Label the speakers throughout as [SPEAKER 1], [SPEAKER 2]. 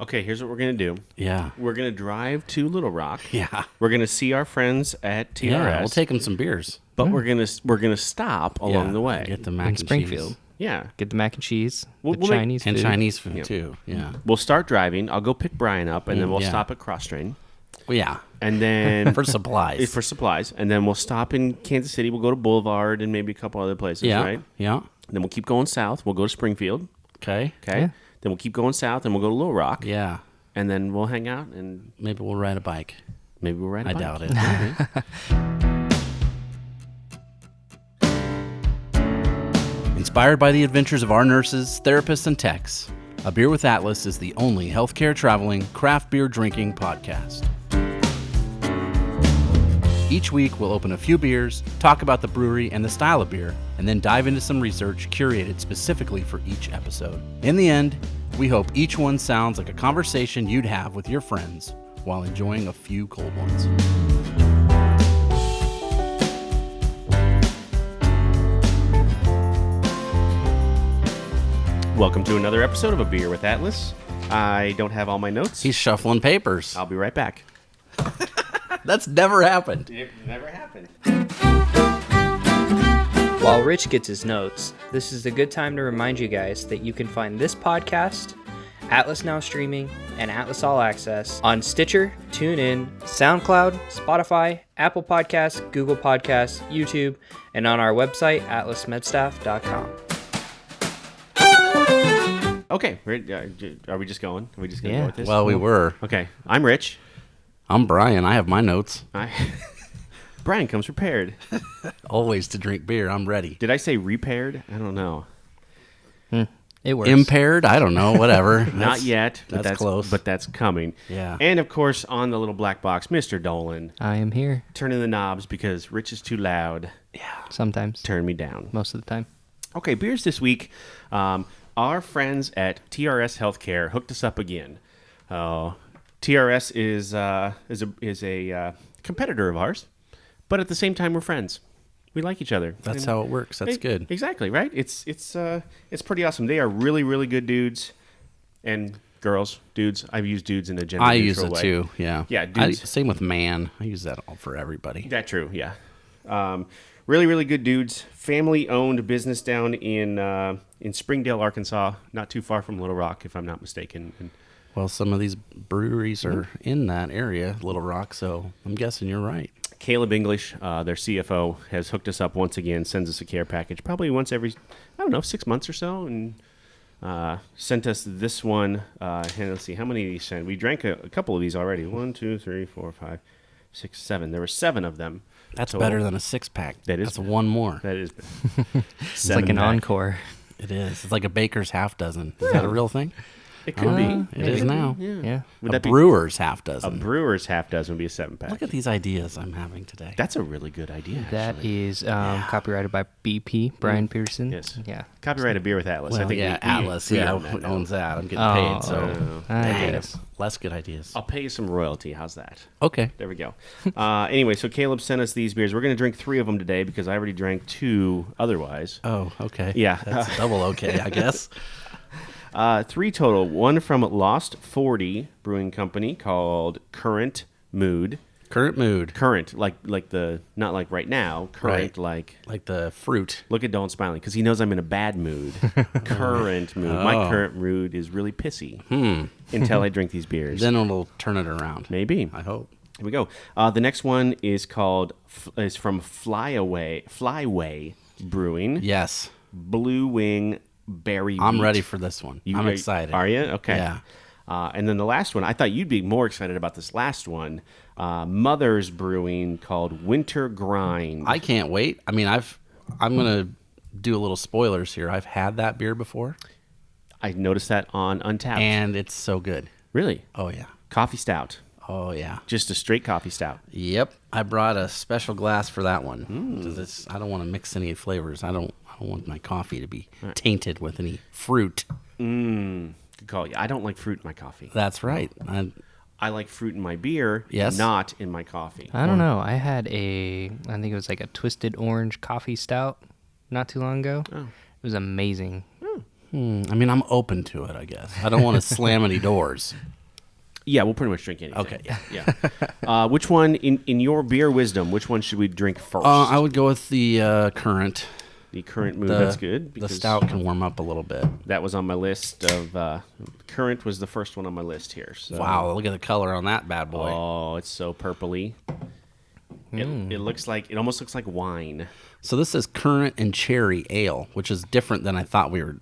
[SPEAKER 1] Okay, here's what we're going to do.
[SPEAKER 2] Yeah.
[SPEAKER 1] We're going to drive to Little Rock.
[SPEAKER 2] Yeah.
[SPEAKER 1] We're going to see our friends at TRS.
[SPEAKER 2] Yeah, we'll take them some beers.
[SPEAKER 1] But we're gonna stop along the way.
[SPEAKER 2] Get the mac
[SPEAKER 3] In
[SPEAKER 2] and
[SPEAKER 3] Springfield.
[SPEAKER 2] cheese.
[SPEAKER 1] Yeah.
[SPEAKER 3] Get the mac and cheese,
[SPEAKER 1] We'll
[SPEAKER 3] the
[SPEAKER 1] make-
[SPEAKER 3] Chinese
[SPEAKER 2] And
[SPEAKER 3] food.
[SPEAKER 2] Chinese food, too. Yeah.
[SPEAKER 1] We'll start driving. I'll go pick Brian up, and then we'll
[SPEAKER 2] yeah.
[SPEAKER 1] stop at Cross Train.
[SPEAKER 2] Well, yeah.
[SPEAKER 1] And then...
[SPEAKER 2] For supplies.
[SPEAKER 1] For supplies. And then we'll stop in Kansas City. We'll go to Boulevard and maybe a couple other places,
[SPEAKER 2] Yeah.
[SPEAKER 1] right?
[SPEAKER 2] Yeah.
[SPEAKER 1] Then we'll keep going south. We'll go to Springfield.
[SPEAKER 2] Okay.
[SPEAKER 1] Okay?
[SPEAKER 3] Yeah.
[SPEAKER 1] Then we'll keep going south, and we'll go to Little Rock.
[SPEAKER 2] Yeah.
[SPEAKER 1] And then we'll hang out, and
[SPEAKER 2] Maybe we'll ride a bike.
[SPEAKER 1] maybe we'll ride a
[SPEAKER 2] I
[SPEAKER 1] bike.
[SPEAKER 2] doubt it. Inspired by the adventures of our nurses, therapists, and techs, A Beer with Atlas is the only healthcare traveling, craft beer drinking podcast. Each week, we'll open a few beers, talk about the brewery and the style of beer, and then dive into some research curated specifically for each episode. In the end, we hope each one sounds like a conversation you'd have with your friends while enjoying a few cold ones.
[SPEAKER 1] Welcome to another episode of A Beer with Atlas. I don't have all my notes.
[SPEAKER 2] He's shuffling papers.
[SPEAKER 1] I'll be right back.
[SPEAKER 2] That's never happened.
[SPEAKER 1] It never happened.
[SPEAKER 3] While Rich gets his notes, this is a good time to remind you guys that you can find this podcast, Atlas Now Streaming, and Atlas All Access on Stitcher, TuneIn, SoundCloud, Spotify, Apple Podcasts, Google Podcasts, YouTube, and on our website, atlasmedstaff.com.
[SPEAKER 1] Okay, are we just going? Are we just going to
[SPEAKER 3] Yeah.
[SPEAKER 1] go with this?
[SPEAKER 2] Well, we were.
[SPEAKER 1] Okay, I'm Rich.
[SPEAKER 2] I'm Brian. I have my notes.
[SPEAKER 1] Brian comes prepared.
[SPEAKER 2] Always to drink beer. I'm ready.
[SPEAKER 1] Did I say repaired? I don't know.
[SPEAKER 3] It works.
[SPEAKER 2] Impaired? I don't know. Whatever.
[SPEAKER 1] Not yet. But
[SPEAKER 2] that's close.
[SPEAKER 1] But that's coming.
[SPEAKER 2] Yeah.
[SPEAKER 1] And, of course, on the little black box, Mr. Dolan.
[SPEAKER 3] I am here.
[SPEAKER 1] Turning the knobs because Rich is too loud.
[SPEAKER 3] Sometimes.
[SPEAKER 1] Turn me down.
[SPEAKER 3] Most of the time.
[SPEAKER 1] Okay, beers this week. Our friends at TRS Healthcare hooked us up again. TRS is a competitor of ours, but at the same time we're friends. We like each other.
[SPEAKER 2] That's how it works. That's good.
[SPEAKER 1] Exactly, right? It's pretty awesome. They are really, really good dudes and girls. Dudes. I've used dudes in a gender
[SPEAKER 2] I use
[SPEAKER 1] neutral
[SPEAKER 2] it
[SPEAKER 1] way.
[SPEAKER 2] too. Yeah.
[SPEAKER 1] Yeah, dudes.
[SPEAKER 2] Same with man. I use that all for everybody.
[SPEAKER 1] That's true, yeah. Really, really good dudes. Family-owned business down in Springdale, Arkansas, not too far from Little Rock, if I'm not mistaken. And
[SPEAKER 2] Well, some of these breweries are in that area, Little Rock, so I'm guessing you're right.
[SPEAKER 1] Caleb English, their CFO, has hooked us up once again, sends us a care package, probably once every, 6 months or so, and sent us this one. And let's see, how many did he send? We drank a couple of these already. 1, 2, 3, 4, 5, 6, 7. There were 7 of them.
[SPEAKER 2] That's
[SPEAKER 1] total.
[SPEAKER 2] better than a 6-pack.
[SPEAKER 1] That is
[SPEAKER 2] That's
[SPEAKER 1] better.
[SPEAKER 2] one more.
[SPEAKER 1] That is
[SPEAKER 3] It's like an encore.
[SPEAKER 2] It is. It's like a baker's half dozen. Is that a real thing?
[SPEAKER 1] It could be.
[SPEAKER 2] It is now.
[SPEAKER 3] Yeah.
[SPEAKER 1] Would
[SPEAKER 2] A
[SPEAKER 1] that be
[SPEAKER 2] brewer's half
[SPEAKER 1] a
[SPEAKER 2] dozen.
[SPEAKER 1] brewer's half dozen would be a 7-pack.
[SPEAKER 2] Look at these ideas I'm having today.
[SPEAKER 1] That's a really good idea.
[SPEAKER 3] That
[SPEAKER 1] actually.
[SPEAKER 3] is copyrighted by BP, Brian Pearson.
[SPEAKER 1] Yes.
[SPEAKER 3] Yeah.
[SPEAKER 1] Copyright a beer with Atlas.
[SPEAKER 2] Well,
[SPEAKER 1] I think
[SPEAKER 2] yeah, Atlas. Yeah,
[SPEAKER 1] own that now.
[SPEAKER 2] owns that. I'm getting paid,
[SPEAKER 3] Oh.
[SPEAKER 2] so
[SPEAKER 3] I
[SPEAKER 2] Dang,
[SPEAKER 3] guess.
[SPEAKER 2] less good ideas.
[SPEAKER 1] I'll pay you some royalty. How's that?
[SPEAKER 2] Okay.
[SPEAKER 1] There we go. Anyway, so Caleb sent us these beers. We're going to drink 3 of them today because I already drank 2 otherwise.
[SPEAKER 2] Oh, okay.
[SPEAKER 1] Yeah.
[SPEAKER 2] That's double okay, I guess.
[SPEAKER 1] 3 total. One from Lost 40 Brewing Company called Currant Mood.
[SPEAKER 2] Current mood.
[SPEAKER 1] Current, like the, not like right now. Current,
[SPEAKER 2] Right.
[SPEAKER 1] like,
[SPEAKER 2] Like the fruit.
[SPEAKER 1] look at Dolan smiling because he knows I'm in a bad mood. Current mood.
[SPEAKER 2] Oh.
[SPEAKER 1] My current mood is really pissy until I drink these beers.
[SPEAKER 2] Then it'll turn it around.
[SPEAKER 1] Maybe.
[SPEAKER 2] I hope.
[SPEAKER 1] Here we go. The next one is from Flyway Brewing.
[SPEAKER 2] Yes.
[SPEAKER 1] Blue Wing Berry
[SPEAKER 2] I'm
[SPEAKER 1] Wheat.
[SPEAKER 2] ready for this one. I'm excited.
[SPEAKER 1] Are you? Okay.
[SPEAKER 2] Yeah.
[SPEAKER 1] And then the last one, I thought you'd be more excited about this last one. Mother's Brewing called Winter Grind.
[SPEAKER 2] I can't wait. I mean, I'm going to do a little spoilers here. I've had that beer before,
[SPEAKER 1] I noticed that on Untapped.
[SPEAKER 2] and it's so good.
[SPEAKER 1] Really?
[SPEAKER 2] Oh, yeah.
[SPEAKER 1] Coffee stout.
[SPEAKER 2] Oh, yeah.
[SPEAKER 1] Just a straight coffee stout.
[SPEAKER 2] Yep. I brought a special glass for that one. 'Cause I don't want to mix any flavors. I don't want my coffee to be tainted with any fruit.
[SPEAKER 1] Good call. Yeah, I don't like fruit in my coffee.
[SPEAKER 2] That's right.
[SPEAKER 1] I like fruit in my beer,
[SPEAKER 2] Yes.
[SPEAKER 1] not in my coffee.
[SPEAKER 3] I don't know. I had I think it was like a twisted orange coffee stout not too long ago.
[SPEAKER 1] Oh.
[SPEAKER 3] It was amazing.
[SPEAKER 2] I mean, I'm open to it, I guess. I don't want to slam any doors.
[SPEAKER 1] Yeah, we'll pretty much drink anything.
[SPEAKER 2] Okay.
[SPEAKER 1] Yeah. Which one, in your beer wisdom, which one should we drink first?
[SPEAKER 2] I would go with the currant.
[SPEAKER 1] The currant mood. That's good.
[SPEAKER 2] The stout can warm up a little bit.
[SPEAKER 1] That was on my list of... currant was the first one on my list here. So.
[SPEAKER 2] Wow, look at the color on that bad boy.
[SPEAKER 1] Oh, it's so purpley. It looks like... It almost looks like wine.
[SPEAKER 2] So this is currant and cherry ale, which is different than I thought we were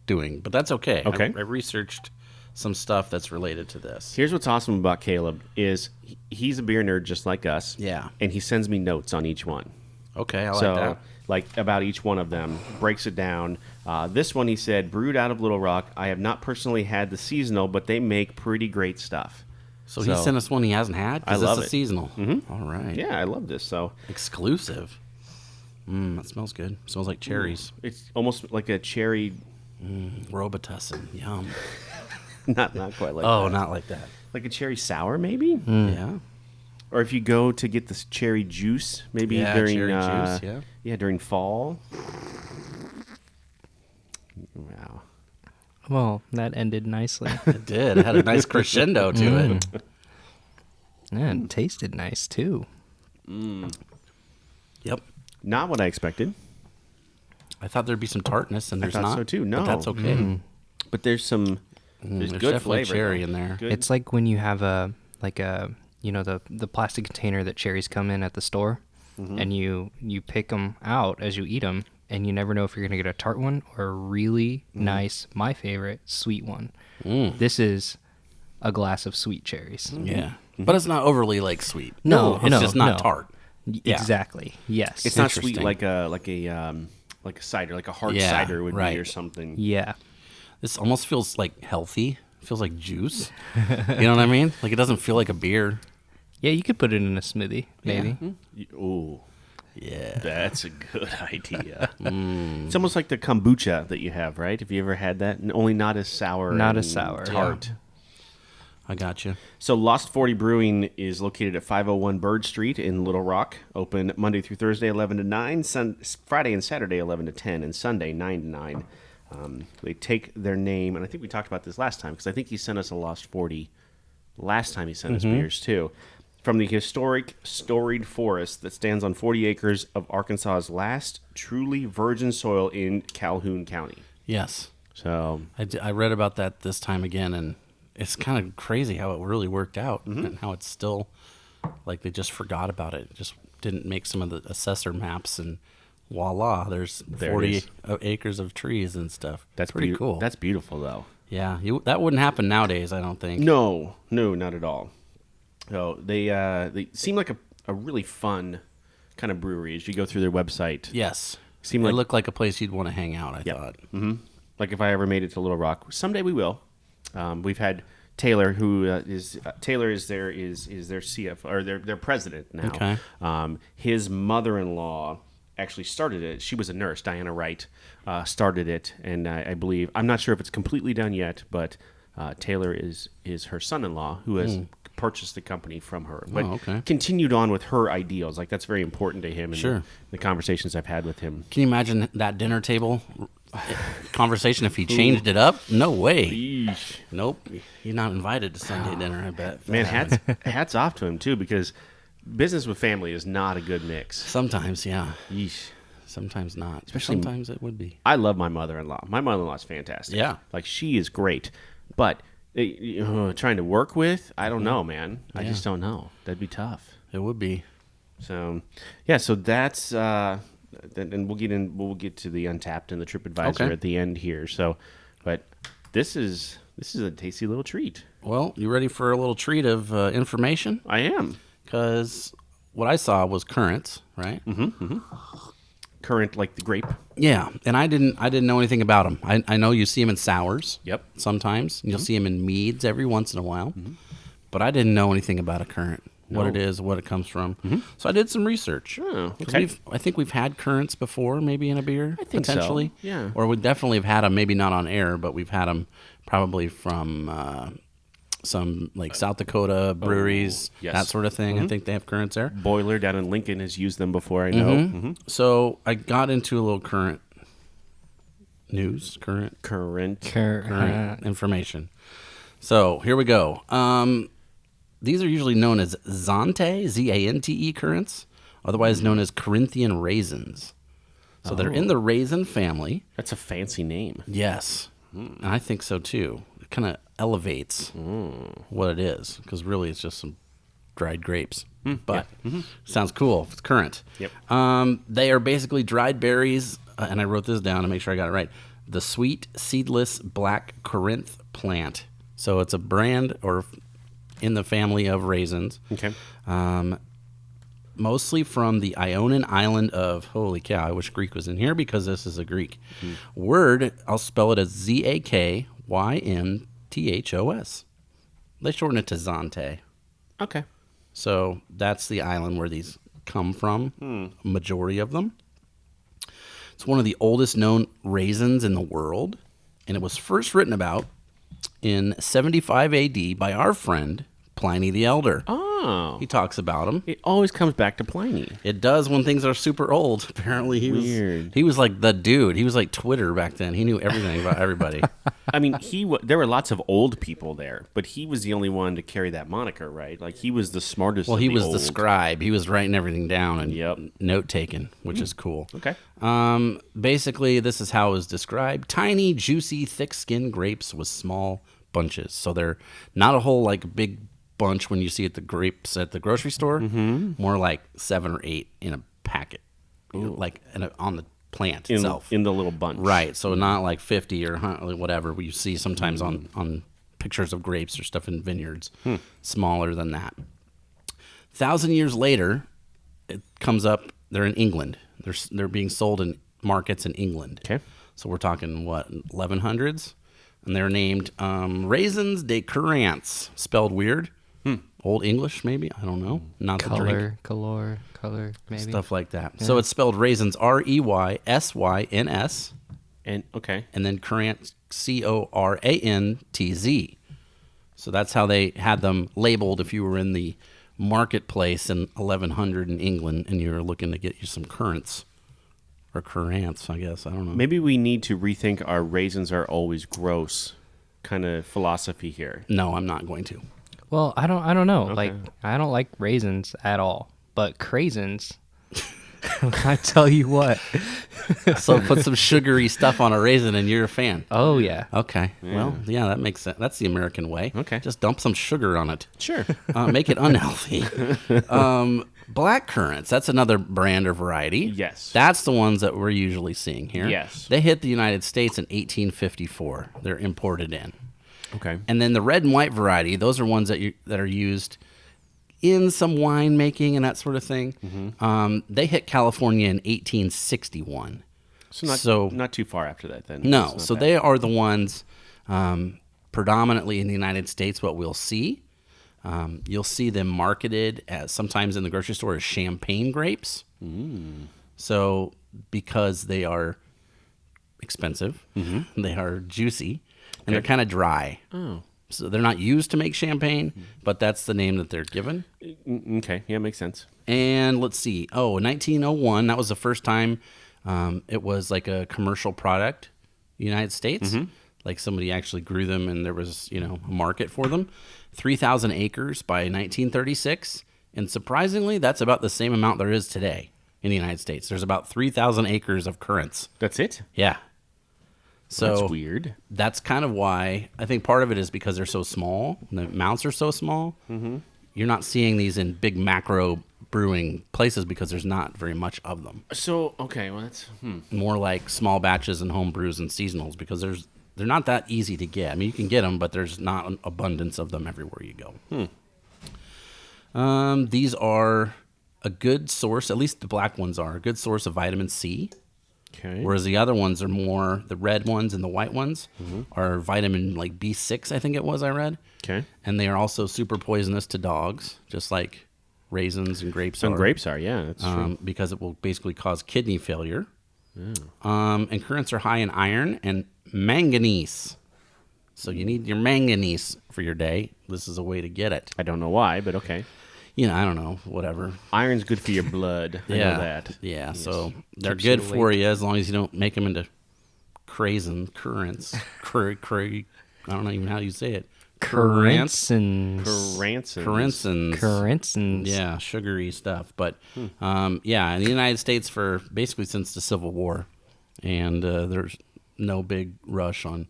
[SPEAKER 2] doing. But that's okay.
[SPEAKER 1] Okay.
[SPEAKER 2] I researched some stuff that's related to this.
[SPEAKER 1] Here's what's awesome about Caleb is he's a beer nerd just like us.
[SPEAKER 2] Yeah.
[SPEAKER 1] And he sends me notes on each one.
[SPEAKER 2] Okay, I like
[SPEAKER 1] So,
[SPEAKER 2] that.
[SPEAKER 1] like about each one of them, breaks it down. This one, he said, brewed out of Little Rock. I have not personally had the seasonal, but they make pretty great stuff.
[SPEAKER 2] So he sent us one he hasn't had?
[SPEAKER 1] I love
[SPEAKER 2] this is
[SPEAKER 1] it.
[SPEAKER 2] seasonal. Mm-hmm. All right.
[SPEAKER 1] Yeah, I love this. So
[SPEAKER 2] Exclusive. That smells good. Smells like cherries.
[SPEAKER 1] it's almost like a cherry,
[SPEAKER 2] Robitussin. Yum.
[SPEAKER 1] not quite like
[SPEAKER 2] Oh,
[SPEAKER 1] that.
[SPEAKER 2] not like that.
[SPEAKER 1] Like a cherry sour, maybe?
[SPEAKER 2] Yeah.
[SPEAKER 1] Or if you go to get this cherry juice, maybe
[SPEAKER 2] Yeah,
[SPEAKER 1] during
[SPEAKER 2] cherry juice, yeah.
[SPEAKER 1] during fall. Wow.
[SPEAKER 3] Well, that ended nicely.
[SPEAKER 2] It did. It had a nice crescendo to it.
[SPEAKER 3] Yeah, it tasted nice too.
[SPEAKER 2] Yep.
[SPEAKER 1] Not what I expected,
[SPEAKER 2] I thought there's be some tartness, and there's
[SPEAKER 1] thought
[SPEAKER 2] not.
[SPEAKER 1] so too. No.
[SPEAKER 2] But that's okay.
[SPEAKER 1] but there's some there's
[SPEAKER 2] There's
[SPEAKER 1] good
[SPEAKER 2] definitely
[SPEAKER 1] flavor.
[SPEAKER 2] cherry
[SPEAKER 1] though.
[SPEAKER 2] in there.
[SPEAKER 1] Good.
[SPEAKER 3] It's like when you have the plastic container that cherries come in at the store, and you pick them out as you eat them, and you never know if you're gonna get a tart one or a really nice, my favorite, sweet one. This is a glass of sweet cherries.
[SPEAKER 2] Yeah. But it's not overly like sweet.
[SPEAKER 3] No,
[SPEAKER 2] it's
[SPEAKER 3] no,
[SPEAKER 2] just not
[SPEAKER 3] no.
[SPEAKER 2] tart. Yeah.
[SPEAKER 3] Exactly. Yes.
[SPEAKER 1] It's not sweet
[SPEAKER 2] Interesting.
[SPEAKER 1] like a cider, like a hard
[SPEAKER 2] Yeah,
[SPEAKER 1] cider would
[SPEAKER 2] right.
[SPEAKER 1] be or something.
[SPEAKER 3] Yeah.
[SPEAKER 2] This almost feels like healthy. Feels like juice. You know what I mean? Like it doesn't feel like a beer.
[SPEAKER 3] Yeah, you could put it in a smoothie, maybe.
[SPEAKER 1] Ooh,
[SPEAKER 2] Yeah.
[SPEAKER 1] that's a good idea. It's almost like the kombucha that you have, right? Have you ever had that? Only not as sour.
[SPEAKER 3] Not
[SPEAKER 1] and
[SPEAKER 3] as sour,
[SPEAKER 1] Tart.
[SPEAKER 2] I got you.
[SPEAKER 1] So Lost 40 Brewing is located at 501 Bird Street in Little Rock. Open Monday through Thursday, 11 to 9. Friday and Saturday, 11 to 10. And Sunday, 9 to 9. They take their name, and I think we talked about this last time, because I think he sent us a Lost 40 last time he sent us beers, too. From the historic storied forest that stands on 40 acres of Arkansas's last truly virgin soil in Calhoun County.
[SPEAKER 2] Yes.
[SPEAKER 1] So,
[SPEAKER 2] I read about that this time again, and it's kind of crazy how it really worked out and how it's still like they just forgot about it. Just didn't make some of the assessor maps, and voila, there's
[SPEAKER 1] There it
[SPEAKER 2] 40
[SPEAKER 1] is.
[SPEAKER 2] acres of trees and stuff.
[SPEAKER 1] that's
[SPEAKER 2] pretty cool.
[SPEAKER 1] That's beautiful, though.
[SPEAKER 2] Yeah, that wouldn't happen nowadays, I don't think.
[SPEAKER 1] No, not at all. So they seem like a really fun kind of brewery as you go through their website.
[SPEAKER 2] Yes.
[SPEAKER 1] Seem
[SPEAKER 2] It
[SPEAKER 1] like
[SPEAKER 2] looked like a place you'd want to hang out, I
[SPEAKER 1] Yep.
[SPEAKER 2] thought.
[SPEAKER 1] like if I ever made it to Little Rock, someday we will. We've had Taylor, who is Taylor is their CFO or their president now.
[SPEAKER 2] Okay.
[SPEAKER 1] His mother-in-law actually started it. She was a nurse, Diana Wright, started it, and I believe I'm not sure if it's completely done yet, but Taylor is her son-in-law who has purchased the company from her, but
[SPEAKER 2] okay.
[SPEAKER 1] continued on with her ideals. Like that's very important to him. And
[SPEAKER 2] Sure.
[SPEAKER 1] the conversations I've had with him.
[SPEAKER 2] Can you imagine that dinner table conversation if he changed it up? No way.
[SPEAKER 1] Yeesh.
[SPEAKER 2] Nope. You're not invited to Sunday dinner, I bet.
[SPEAKER 1] Man, hats off to him too, because business with family is not a good mix.
[SPEAKER 2] Sometimes, yeah.
[SPEAKER 1] Yeesh.
[SPEAKER 2] Sometimes not.
[SPEAKER 1] Especially-
[SPEAKER 2] Sometimes it would be.
[SPEAKER 1] I love my mother-in-law. My mother-in-law is fantastic.
[SPEAKER 2] Yeah.
[SPEAKER 1] Like she is great, but trying to work with, I don't know, man. I just don't know. That'd be tough.
[SPEAKER 2] It would be.
[SPEAKER 1] So, yeah. So that's and we'll get to the Untapped and the TripAdvisor
[SPEAKER 2] Okay.
[SPEAKER 1] at the end here. So, but this is a tasty little treat.
[SPEAKER 2] Well, you ready for a little treat of information?
[SPEAKER 1] I am.
[SPEAKER 2] Because what I saw was currants, right?
[SPEAKER 1] Currant, like the grape.
[SPEAKER 2] Yeah, and I didn't know anything about them. I know you see them in sours.
[SPEAKER 1] Yep.
[SPEAKER 2] Sometimes and you'll see them in meads every once in a while, but I didn't know anything about a currant, what it is, what it comes from. So I did some research.
[SPEAKER 1] Oh,
[SPEAKER 2] 'Cause
[SPEAKER 1] okay.
[SPEAKER 2] I think we've had currants before, maybe in a beer.
[SPEAKER 1] I think so,
[SPEAKER 2] potentially.
[SPEAKER 1] yeah.
[SPEAKER 2] Or we definitely have had them, maybe not on air, but we've had them probably from some like South Dakota breweries,
[SPEAKER 1] yes.
[SPEAKER 2] that sort of thing. I think they have currants there.
[SPEAKER 1] Boiler down in Lincoln has used them before. I know.
[SPEAKER 2] So I got into a little current news, current
[SPEAKER 1] Current.
[SPEAKER 2] current information. So here we go. These are usually known as Zante, Z-A-N-T-E currants, otherwise known as Corinthian raisins. So they're in the raisin family.
[SPEAKER 1] That's a fancy name.
[SPEAKER 2] Yes, and I think so too. It kind of elevates what it is, because really it's just some dried grapes. But sounds cool. It's currant.
[SPEAKER 1] Yep.
[SPEAKER 2] They are basically dried berries, and I wrote this down to make sure I got it right. The sweet, seedless black Corinth plant. So it's a brand or in the family of raisins.
[SPEAKER 1] Okay.
[SPEAKER 2] Mostly from the Ionian island of, holy cow, I wish Greek was in here because this is a Greek word. I'll spell it as Zakynthos. They shorten it to Zante.
[SPEAKER 1] Okay.
[SPEAKER 2] So that's the island where these come from, majority of them. It's one of the oldest known raisins in the world, and it was first written about in 75 AD by our friend Pliny the Elder.
[SPEAKER 1] Oh.
[SPEAKER 2] He talks about them.
[SPEAKER 1] It always comes back to Pliny.
[SPEAKER 2] It does when things are super old. Apparently,
[SPEAKER 1] Weird.
[SPEAKER 2] he was like the dude. He was like Twitter back then. He knew everything about everybody.
[SPEAKER 1] I mean, there were lots of old people there, but he was the only one to carry that moniker, right? Like, he was the smartest.
[SPEAKER 2] Well,
[SPEAKER 1] of
[SPEAKER 2] he
[SPEAKER 1] the
[SPEAKER 2] was
[SPEAKER 1] old.
[SPEAKER 2] the scribe. He was writing everything down and note taking, which is cool.
[SPEAKER 1] Okay.
[SPEAKER 2] Basically, this is how it was described: tiny, juicy, thick-skinned grapes with small bunches. So they're not a whole like big bunch when you see the grapes at the grocery store. More like 7 or 8 in a packet, like on the plant itself.
[SPEAKER 1] In the little bunch.
[SPEAKER 2] Right. So not like 50 or 100, whatever you see sometimes on pictures of grapes or stuff in vineyards. Smaller than that. 1,000 years later, it comes up. They're in England. They're being sold in markets in England.
[SPEAKER 1] Okay.
[SPEAKER 2] So we're talking, 1100s? And they're named raisins de currants, spelled weird. Old English, maybe? I don't know. Not the drink.
[SPEAKER 3] Color, maybe.
[SPEAKER 2] Stuff like that. Yeah. So it's spelled raisins, Reysyn's,
[SPEAKER 1] And okay.
[SPEAKER 2] and then currant, Corantz. So that's how they had them labeled if you were in the marketplace in 1100 in England and you were looking to get you some currants. Or currants, I guess. I don't know.
[SPEAKER 1] Maybe we need to rethink our raisins are always gross kind of philosophy here.
[SPEAKER 2] No, I'm not going to.
[SPEAKER 3] Well, I don't know.
[SPEAKER 1] Okay.
[SPEAKER 3] Like, I don't like raisins at all, but craisins. I tell you what.
[SPEAKER 2] So put some sugary stuff on a raisin and you're a fan.
[SPEAKER 3] Oh yeah.
[SPEAKER 2] Okay. Yeah. Well, yeah, that makes sense. That's the American way.
[SPEAKER 1] Okay.
[SPEAKER 2] Just dump some sugar on it.
[SPEAKER 1] Sure.
[SPEAKER 2] Make it unhealthy. Black currants, that's another brand or variety.
[SPEAKER 1] Yes.
[SPEAKER 2] That's the ones that we're usually seeing here.
[SPEAKER 1] Yes.
[SPEAKER 2] They hit the United States in 1854. They're imported in.
[SPEAKER 1] Okay.
[SPEAKER 2] And then the red and white variety, those are ones that are used in some wine making and that sort of thing. They hit California in 1861.
[SPEAKER 1] So not too far after that then.
[SPEAKER 2] No. So they are the ones predominantly in the United States what we'll see. You'll see them marketed as sometimes in the grocery store as champagne grapes. So because they are expensive, they are juicy, and they're kind of dry. Oh. So they're not used to make champagne, but that's the name that they're given.
[SPEAKER 1] Okay, yeah, makes sense.
[SPEAKER 2] And let's see. Oh, 1901, that was the first time it was like a commercial product in the United States. Like somebody actually grew them and there was, a market for them. 3,000 acres by 1936. And surprisingly, that's about the same amount there is today in the United States. There's about 3,000 acres of currants.
[SPEAKER 1] That's it?
[SPEAKER 2] Yeah. So
[SPEAKER 1] that's weird.
[SPEAKER 2] That's kind of why I think part of it is because they're so small. The amounts are so small. You're not seeing these in big macro brewing places because there's not very much of them.
[SPEAKER 1] So, okay, well, that's...
[SPEAKER 2] More like small batches and home brews and seasonals because they're not that easy to get. I mean, you can get them, but there's not an abundance of them everywhere you go. These are a good source, at least the black ones are, a good source of vitamin C.
[SPEAKER 1] Okay.
[SPEAKER 2] Whereas the other ones are more, the red ones and the white ones are vitamin like B6, I think it was, I read.
[SPEAKER 1] Okay.
[SPEAKER 2] And they are also super poisonous to dogs, just like raisins and grapes
[SPEAKER 1] Some
[SPEAKER 2] are.
[SPEAKER 1] grapes are, yeah, that's true.
[SPEAKER 2] Because it will basically cause kidney failure. And currants are high in iron and manganese. So you need your manganese for your day. This is a way to get it.
[SPEAKER 1] I don't know why, but okay.
[SPEAKER 2] I don't know, whatever.
[SPEAKER 1] Iron's good for your blood. I know that.
[SPEAKER 2] Yeah,
[SPEAKER 1] Yes.
[SPEAKER 2] so they're
[SPEAKER 3] Keeps you
[SPEAKER 2] good for
[SPEAKER 3] awake.
[SPEAKER 2] you as long as you don't make them into currants. I don't know even how you say it.
[SPEAKER 3] Currantsons.
[SPEAKER 1] Currantsons.
[SPEAKER 2] Yeah, sugary stuff. But yeah, in the United States for basically since the Civil War, and there's no big rush on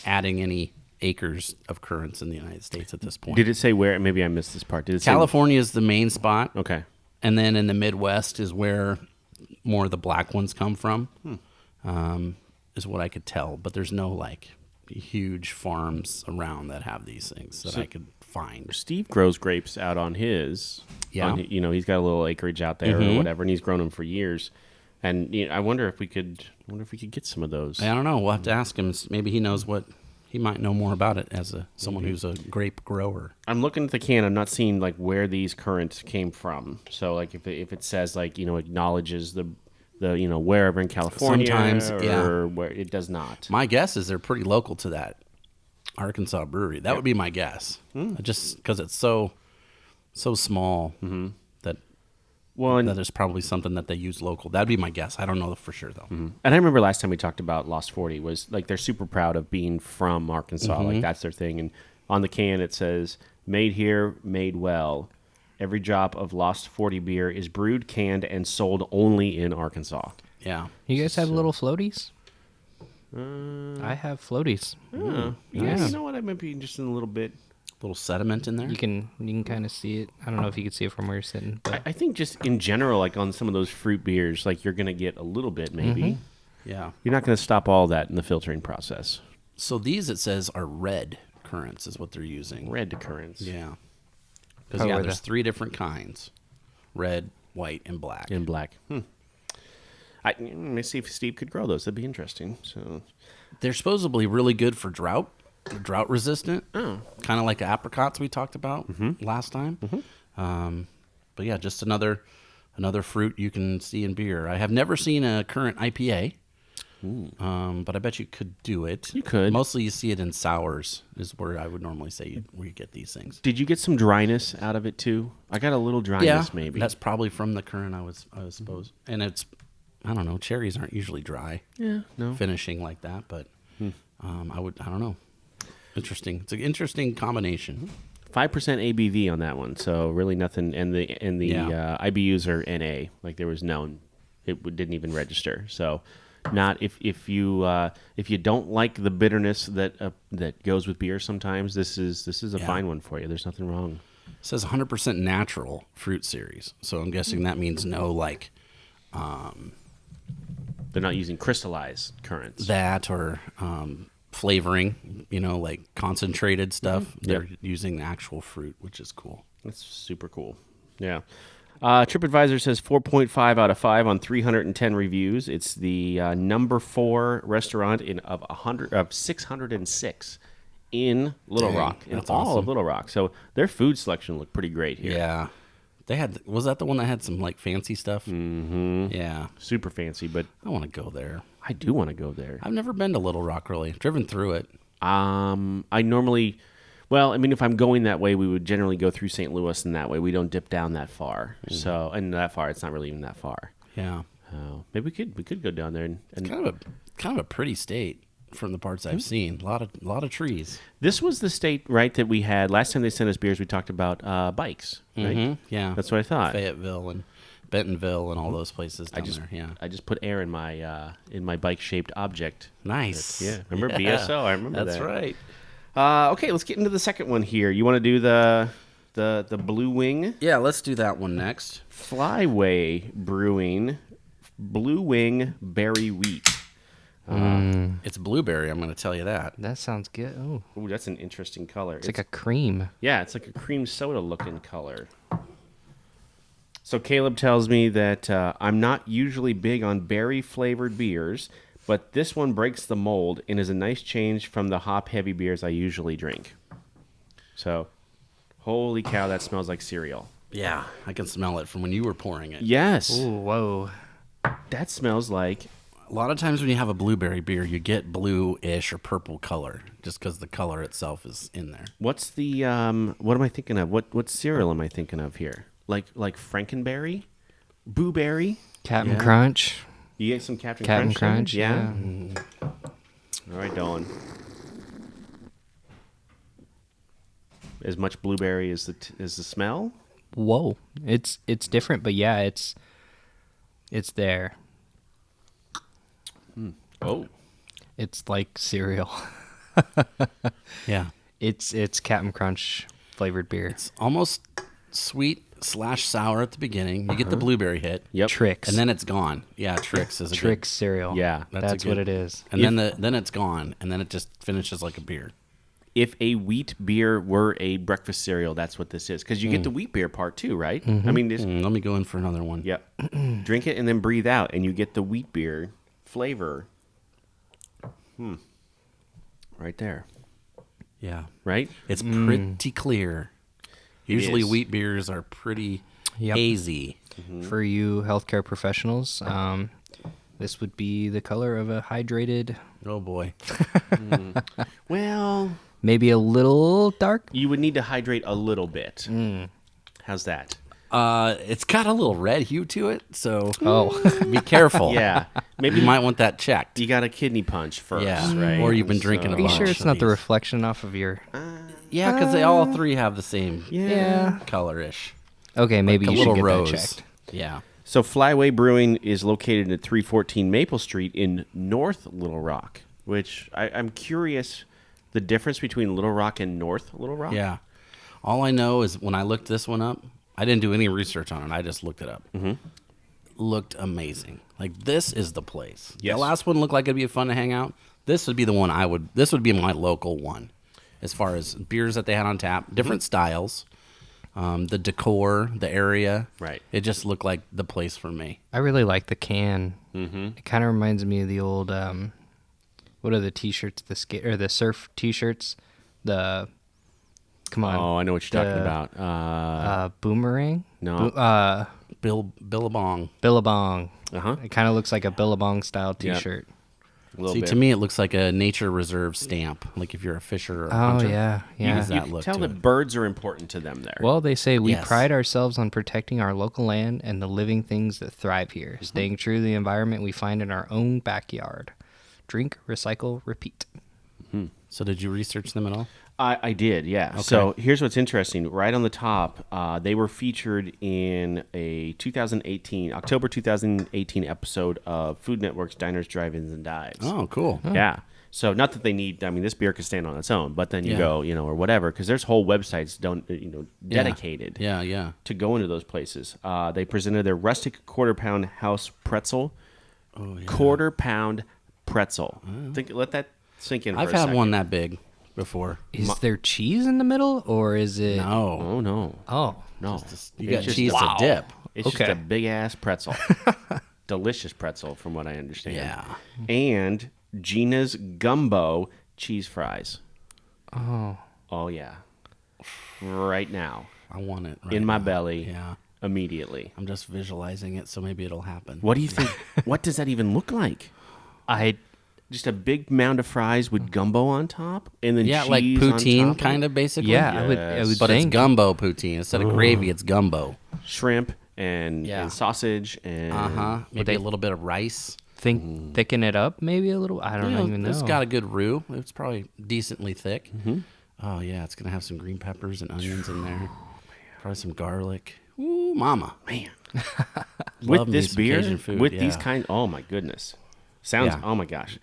[SPEAKER 2] adding any acres of currants in the United States at this point.
[SPEAKER 1] Did it say where? Maybe I missed this part. Did it say
[SPEAKER 2] California is the main spot.
[SPEAKER 1] Okay.
[SPEAKER 2] And then in the Midwest is where more of the black ones come from, is what I could tell. But there's no huge farms around that have these things that I could find.
[SPEAKER 1] Steve grows grapes out on his.
[SPEAKER 2] Yeah.
[SPEAKER 1] He's got a little acreage out there or whatever, and he's grown them for years. And I wonder if we could get some of those.
[SPEAKER 2] I don't know. We'll have to ask him. Maybe he knows what. He might know more about it as someone who's a grape grower.
[SPEAKER 1] I'm looking at the can. I'm not seeing where these currants came from. So if it says acknowledges the wherever in California,
[SPEAKER 2] sometimes
[SPEAKER 1] where it does not.
[SPEAKER 2] My guess is they're pretty local to that Arkansas brewery. That would be my guess. Just because it's so small that that is probably something that they use local. That'd be my guess. I don't know for sure though.
[SPEAKER 1] And I remember last time we talked about Lost 40 was they're super proud of being from Arkansas. That's their thing. And on the can it says, "Made here, made well. Every drop of Lost 40 beer is brewed, canned, and sold only in Arkansas."
[SPEAKER 2] Yeah.
[SPEAKER 3] You guys have little floaties? I have floaties.
[SPEAKER 1] Yeah. You know what? I might be interested in a little bit.
[SPEAKER 2] Little sediment in there.
[SPEAKER 3] You can kind of see it. I don't know if you can see it from where you're sitting. But
[SPEAKER 1] I think just in general, on some of those fruit beers, you're going to get a little bit maybe.
[SPEAKER 2] Yeah.
[SPEAKER 1] You're not going to stop all that in the filtering process.
[SPEAKER 2] So these, it says, are red currants is what they're using.
[SPEAKER 1] Red currants.
[SPEAKER 2] Yeah. Because, there's 3 different kinds. Red, white, and black.
[SPEAKER 1] And black. Let me see if Steve could grow those. That'd be interesting. So
[SPEAKER 2] they're supposedly really good for drought. They're drought resistant.
[SPEAKER 1] Oh.
[SPEAKER 2] Kind of like the apricots we talked about last time. But yeah, just another fruit you can see in beer. I have never seen a currant IPA. But I bet you could do it.
[SPEAKER 1] You could.
[SPEAKER 2] Mostly you see it in sours is where I would normally say where you get these things.
[SPEAKER 1] Did you get some dryness out of it too? I got a little dryness maybe.
[SPEAKER 2] That's probably from the currant, I would suppose. And it's, I don't know, cherries aren't usually dry.
[SPEAKER 1] Yeah, no.
[SPEAKER 2] Finishing like that, but I don't know. Interesting. It's an interesting combination.
[SPEAKER 1] 5% ABV on that one, so really nothing. And the IBUs are NA, there was none. It didn't even register. So, not if you don't like the bitterness that goes with beer. Sometimes this is a fine one for you. There's nothing wrong.
[SPEAKER 2] It says 100% natural fruit series, so I'm guessing that means no
[SPEAKER 1] They're not using crystallized currants.
[SPEAKER 2] That or flavoring, concentrated stuff. They're using the actual fruit, which is cool.
[SPEAKER 1] That's super cool. Yeah. TripAdvisor says 4.5 out of 5 on 310 reviews. It's the number 4 restaurant of 606 in Little Rock, in all of Little Rock. So their food selection looked pretty great here.
[SPEAKER 2] Yeah. Was that the one that had some fancy stuff?
[SPEAKER 1] Mm-hmm.
[SPEAKER 2] Yeah.
[SPEAKER 1] Super fancy, but
[SPEAKER 2] I want to go there.
[SPEAKER 1] I do want to go there.
[SPEAKER 2] I've never been to Little Rock, really. I've driven through it.
[SPEAKER 1] I normally, if I'm going that way, we would generally go through St. Louis, and that way we don't dip down that far. So, and that far, it's not really even that far.
[SPEAKER 2] Yeah.
[SPEAKER 1] Maybe we could go down there and
[SPEAKER 2] it's kind of a pretty state from the parts I've seen. A lot of trees.
[SPEAKER 1] This was the state, right, that we had last time they sent us beers. We talked about bikes, right?
[SPEAKER 2] Mm-hmm. Yeah,
[SPEAKER 1] that's what I thought.
[SPEAKER 2] Fayetteville and Bentonville and all those places down there. Yeah,
[SPEAKER 1] I just put air in my bike-shaped object.
[SPEAKER 2] Nice.
[SPEAKER 1] Remember BSO? I remember
[SPEAKER 2] that's
[SPEAKER 1] that.
[SPEAKER 2] That's
[SPEAKER 1] right. Okay, let's get into the second one here. You want to do the Blue Wing?
[SPEAKER 2] Yeah, let's do that one next.
[SPEAKER 1] Flyway Brewing Blue Wing Berry Wheat.
[SPEAKER 2] It's blueberry, I'm going to tell you that.
[SPEAKER 3] That sounds good. Oh,
[SPEAKER 1] that's an interesting color.
[SPEAKER 3] It's like a cream.
[SPEAKER 1] Yeah, it's like a cream soda looking color. So Caleb tells me that I'm not usually big on berry-flavored beers, but this one breaks the mold and is a nice change from the hop-heavy beers I usually drink. So, holy cow, that smells like cereal.
[SPEAKER 2] Yeah, I can smell it from when you were pouring it.
[SPEAKER 1] Yes.
[SPEAKER 3] Ooh, whoa.
[SPEAKER 1] That smells like...
[SPEAKER 2] A lot of times when you have a blueberry beer, you get blue-ish or purple color, just because the color itself is in there.
[SPEAKER 1] What's the... what am I thinking of? What cereal am I thinking of here? Like Frankenberry? Boo Berry?
[SPEAKER 3] Captain Crunch.
[SPEAKER 1] You get some Captain
[SPEAKER 3] Crunch?
[SPEAKER 1] Yeah.
[SPEAKER 3] Mm.
[SPEAKER 1] All right, Dolan. as much blueberry as the smell.
[SPEAKER 3] Whoa, it's different, but yeah, it's there.
[SPEAKER 1] Oh,
[SPEAKER 3] It's like cereal.
[SPEAKER 2] Yeah.
[SPEAKER 3] It's Captain Crunch flavored beer.
[SPEAKER 2] It's almost sweet/sour at the beginning. You get the blueberry hit.
[SPEAKER 1] yep.
[SPEAKER 3] Tricks.
[SPEAKER 2] And then it's gone. Yeah, Tricks is a
[SPEAKER 3] Tricks cereal.
[SPEAKER 1] Yeah,
[SPEAKER 3] that's
[SPEAKER 2] a
[SPEAKER 3] what
[SPEAKER 2] good-
[SPEAKER 3] it is.
[SPEAKER 2] And then it's gone, and then it just finishes like a beer.
[SPEAKER 1] If a wheat beer were a breakfast cereal, that's what this is. Because you get the wheat beer part too, right? I mean,
[SPEAKER 2] Let me go in for another one.
[SPEAKER 1] yep. Drink it and then breathe out, and you get the wheat beer flavor. Right there.
[SPEAKER 2] Yeah.
[SPEAKER 1] Right?
[SPEAKER 2] It's pretty clear. Usually
[SPEAKER 1] is.
[SPEAKER 2] wheat beers are pretty
[SPEAKER 3] Yep.
[SPEAKER 2] hazy.
[SPEAKER 3] For you healthcare professionals, this would be the color of a hydrated,
[SPEAKER 2] Oh boy.
[SPEAKER 1] Well,
[SPEAKER 3] maybe a little dark.
[SPEAKER 1] you would need to hydrate a little bit. How's that?
[SPEAKER 2] It's got a little red hue to it, so
[SPEAKER 3] Oh,
[SPEAKER 2] be careful.
[SPEAKER 1] Yeah. Maybe
[SPEAKER 2] You might want that checked.
[SPEAKER 1] you got a kidney punch first,
[SPEAKER 2] Yeah.
[SPEAKER 1] right?
[SPEAKER 2] Or you've been drinking a
[SPEAKER 3] are you
[SPEAKER 2] bunch
[SPEAKER 3] sure it's
[SPEAKER 2] of
[SPEAKER 3] not the
[SPEAKER 2] these.
[SPEAKER 3] reflection off of your?
[SPEAKER 2] Yeah, because they all three have the same
[SPEAKER 3] Yeah.
[SPEAKER 2] colorish.
[SPEAKER 3] Okay, maybe
[SPEAKER 2] a
[SPEAKER 3] you should
[SPEAKER 2] little
[SPEAKER 3] get
[SPEAKER 2] rose.
[SPEAKER 3] that checked.
[SPEAKER 2] Yeah.
[SPEAKER 1] So Flyway Brewing is located at 314 Maple Street in North Little Rock, which I'm curious the difference between Little Rock and North Little Rock.
[SPEAKER 2] Yeah. All I know is when I looked this one up, I didn't do any research on it. I just looked it up. Looked amazing. Like, this is the place.
[SPEAKER 1] Yes.
[SPEAKER 2] The last one looked like it'd be fun to hang out. This would be the one this would be my local one as far as beers that they had on tap, different styles, the decor, the area.
[SPEAKER 1] Right.
[SPEAKER 2] It just looked like the place for me.
[SPEAKER 3] I really like the can. It kind of reminds me of the old, what are the T-shirts? The surf T-shirts. Come on.
[SPEAKER 1] Oh, I know what you're talking about.
[SPEAKER 3] Boomerang.
[SPEAKER 1] No.
[SPEAKER 2] Billabong.
[SPEAKER 3] Billabong.
[SPEAKER 1] Uh-huh.
[SPEAKER 3] It kind of looks like a Billabong style
[SPEAKER 1] Yep.
[SPEAKER 3] T-shirt.
[SPEAKER 1] A little
[SPEAKER 2] See,
[SPEAKER 1] bit.
[SPEAKER 2] to me, it looks like a nature reserve stamp. Like if you're a fisher or a
[SPEAKER 3] Oh
[SPEAKER 2] hunter.
[SPEAKER 3] yeah, yeah.
[SPEAKER 2] does
[SPEAKER 1] you
[SPEAKER 2] that
[SPEAKER 1] can
[SPEAKER 2] look
[SPEAKER 1] tell
[SPEAKER 2] to
[SPEAKER 1] that
[SPEAKER 2] it.
[SPEAKER 1] birds are important to them there.
[SPEAKER 3] Well, they say we
[SPEAKER 2] Yes.
[SPEAKER 3] pride ourselves on protecting our local land and the living things that thrive here, staying true to the environment we find in our own backyard. Drink, recycle, repeat.
[SPEAKER 2] So did you research them at all?
[SPEAKER 1] I did, yeah. So here's what's interesting. Right on the top, they were featured in a October 2018 episode of Food Network's Diners, Drive-Ins, and Dives.
[SPEAKER 2] Oh, cool.
[SPEAKER 1] Yeah. So not that they need. I mean, this beer could stand on its own, but then you
[SPEAKER 2] Yeah.
[SPEAKER 1] go, or whatever, because there's whole websites dedicated
[SPEAKER 2] Yeah.
[SPEAKER 1] to go into those places. They presented their rustic quarter-pound house pretzel.
[SPEAKER 2] Oh, yeah.
[SPEAKER 1] Quarter-pound pretzel. Let that sink in.
[SPEAKER 2] I've
[SPEAKER 1] for a
[SPEAKER 2] had
[SPEAKER 1] second.
[SPEAKER 2] one that big before.
[SPEAKER 3] Is there cheese in the middle, or is it?
[SPEAKER 2] No.
[SPEAKER 1] Oh no,
[SPEAKER 3] Oh,
[SPEAKER 1] no.
[SPEAKER 2] You
[SPEAKER 1] It's
[SPEAKER 2] got
[SPEAKER 1] just-
[SPEAKER 2] cheese to dip.
[SPEAKER 1] It's
[SPEAKER 3] Okay.
[SPEAKER 1] just a big ass pretzel. Delicious pretzel, from what I understand.
[SPEAKER 2] Yeah.
[SPEAKER 1] And Gina's gumbo cheese fries.
[SPEAKER 3] oh.
[SPEAKER 1] Oh yeah. Right now,
[SPEAKER 2] I want it right
[SPEAKER 1] in my
[SPEAKER 2] now.
[SPEAKER 1] belly.
[SPEAKER 2] Yeah.
[SPEAKER 1] Immediately.
[SPEAKER 2] I'm just visualizing it, so maybe it'll happen.
[SPEAKER 1] What do you think? What does that even look like? Just a big mound of fries with gumbo on top, and then
[SPEAKER 2] Yeah,
[SPEAKER 1] cheese
[SPEAKER 2] like
[SPEAKER 1] on
[SPEAKER 2] poutine,
[SPEAKER 1] top
[SPEAKER 2] kind of, basically.
[SPEAKER 3] Yeah, I would
[SPEAKER 2] But
[SPEAKER 3] think.
[SPEAKER 2] it's gumbo poutine. Instead of gravy, it's gumbo.
[SPEAKER 1] shrimp and,
[SPEAKER 2] Yeah.
[SPEAKER 1] and sausage and
[SPEAKER 2] Maybe a little bit of rice.
[SPEAKER 3] Thicken it up maybe a little. I don't even know.
[SPEAKER 2] It's got a good roux. It's probably decently thick. Oh, yeah. It's going to have some green peppers and onions in there. Probably some garlic. Ooh, mama.
[SPEAKER 1] man.
[SPEAKER 2] Love
[SPEAKER 1] With
[SPEAKER 2] me
[SPEAKER 1] this
[SPEAKER 2] some
[SPEAKER 1] beer,
[SPEAKER 2] Cajun food,
[SPEAKER 1] with these
[SPEAKER 2] yeah.
[SPEAKER 1] kind, oh my goodness, sounds.
[SPEAKER 2] Yeah.
[SPEAKER 1] Oh my gosh,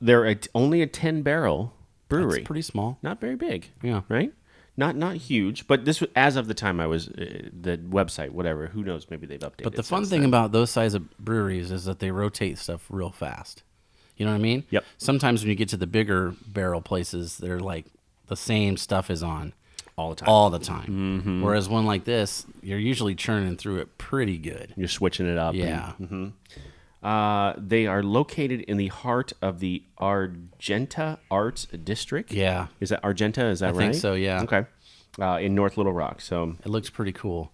[SPEAKER 1] they're only a 10-barrel brewery.
[SPEAKER 2] It's pretty small.
[SPEAKER 1] Not very big.
[SPEAKER 2] Yeah.
[SPEAKER 1] Right. Not huge, but this was as of the time I was the website, whatever. Who knows? Maybe they've updated.
[SPEAKER 2] But the fun
[SPEAKER 1] since
[SPEAKER 2] thing
[SPEAKER 1] then.
[SPEAKER 2] about those size of breweries is that they rotate stuff real fast. You know what I mean?
[SPEAKER 1] Yep.
[SPEAKER 2] Sometimes when you get to the bigger barrel places, they're like the same stuff is on
[SPEAKER 1] all the time,
[SPEAKER 2] all the time. Whereas one like this, you're usually churning through it pretty good.
[SPEAKER 1] you're switching it up.
[SPEAKER 2] Yeah.
[SPEAKER 1] They are located in the heart of the Argenta Arts District.
[SPEAKER 2] Yeah.
[SPEAKER 1] Is that Argenta? Is that
[SPEAKER 2] I
[SPEAKER 1] right?
[SPEAKER 2] think so, yeah.
[SPEAKER 1] Okay. In North Little Rock. So
[SPEAKER 2] It looks pretty cool.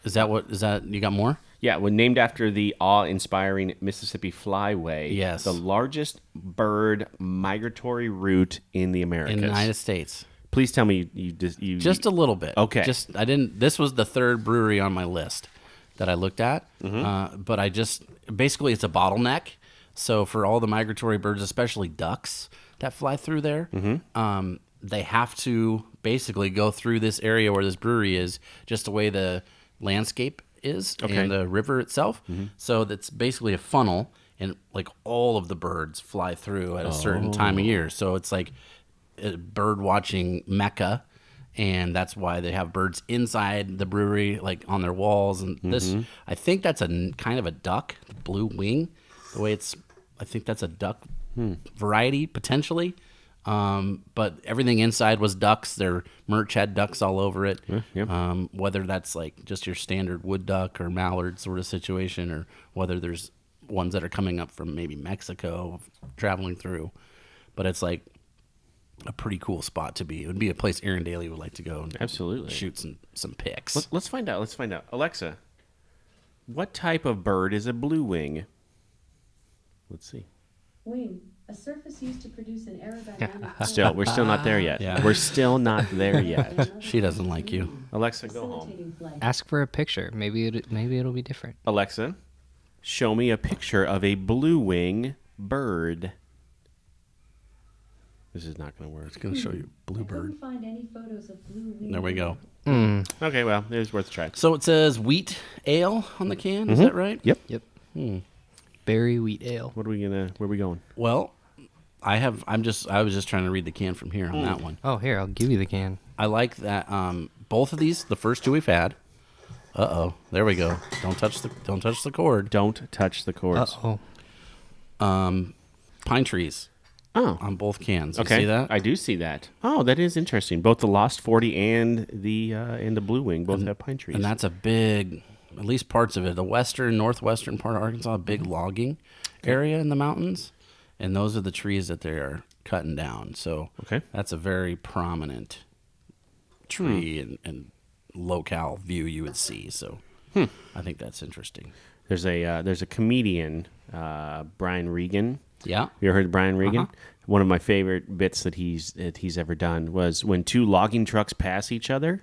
[SPEAKER 2] Is that you got more?
[SPEAKER 1] yeah, named after the awe-inspiring Mississippi Flyway.
[SPEAKER 2] Yes.
[SPEAKER 1] The largest bird migratory route in the Americas.
[SPEAKER 2] In the United States.
[SPEAKER 1] Please tell me you
[SPEAKER 2] Just a little bit.
[SPEAKER 1] Okay.
[SPEAKER 2] This was the third brewery on my list that I looked at.
[SPEAKER 1] Mm-hmm.
[SPEAKER 2] But basically it's a bottleneck. So for all the migratory birds, especially ducks that fly through there,
[SPEAKER 1] Mm-hmm.
[SPEAKER 2] they have to basically go through this area where this brewery is, just the way the landscape is and the river itself. So that's basically a funnel, and like all of the birds fly through at a certain time of year. So it's like a bird watching mecca, and that's why they have birds inside the brewery, like on their walls. And this, I think that's a kind of a duck, blue wing, the way it's. I think that's a duck variety potentially. But everything inside was ducks. Their merch had ducks all over it. Whether that's like just your standard wood duck or mallard sort of situation, or whether there's ones that are coming up from maybe Mexico traveling through. But it's like a pretty cool spot to be. It would be a place Aaron Daly would like to go and
[SPEAKER 1] Absolutely.
[SPEAKER 2] shoot some pics.
[SPEAKER 1] Let's find out. Alexa, what type of bird is a blue wing? Let's see.
[SPEAKER 4] Wing, a surface used to produce an aerodynamic.
[SPEAKER 1] We're still not there yet.
[SPEAKER 2] Yeah.
[SPEAKER 1] We're still not there yet.
[SPEAKER 2] She doesn't like you.
[SPEAKER 1] Alexa, go home.
[SPEAKER 4] Facilitating flight.
[SPEAKER 3] Ask for a picture. Maybe it'll be different.
[SPEAKER 1] Alexa, show me a picture of a blue wing bird. This is not going to work.
[SPEAKER 2] It's going to show you
[SPEAKER 4] I
[SPEAKER 2] bluebird.
[SPEAKER 4] couldn't find any photos of blue wing.
[SPEAKER 2] There we go.
[SPEAKER 1] Okay, well, it was worth a try.
[SPEAKER 2] So it says wheat ale on the can. Is that right?
[SPEAKER 1] Yep.
[SPEAKER 3] Yep. Berry wheat ale.
[SPEAKER 1] Where are we going?
[SPEAKER 2] Well, I was just trying to read the can from here on that one.
[SPEAKER 3] Oh, here, I'll give you the can.
[SPEAKER 2] I like that. Both of these, the first two we've had. There we go. Don't touch the cord.
[SPEAKER 1] Don't touch the cords.
[SPEAKER 2] Pine trees
[SPEAKER 1] Oh,
[SPEAKER 2] on both cans. You
[SPEAKER 1] okay.
[SPEAKER 2] see that?
[SPEAKER 1] I do see that. Oh, that is interesting. Both the Lost 40 and the Blue Wing both have pine trees.
[SPEAKER 2] And that's a big, at least parts of it, the northwestern part of Arkansas, a big logging area in the mountains. And those are the trees that they're cutting down. So that's a very prominent tree and locale view you would see. So I think that's interesting.
[SPEAKER 1] There's a comedian, Brian Regan.
[SPEAKER 2] Yeah.
[SPEAKER 1] You ever heard of Brian Regan? One of my favorite bits that he's ever done was when two logging trucks pass each other.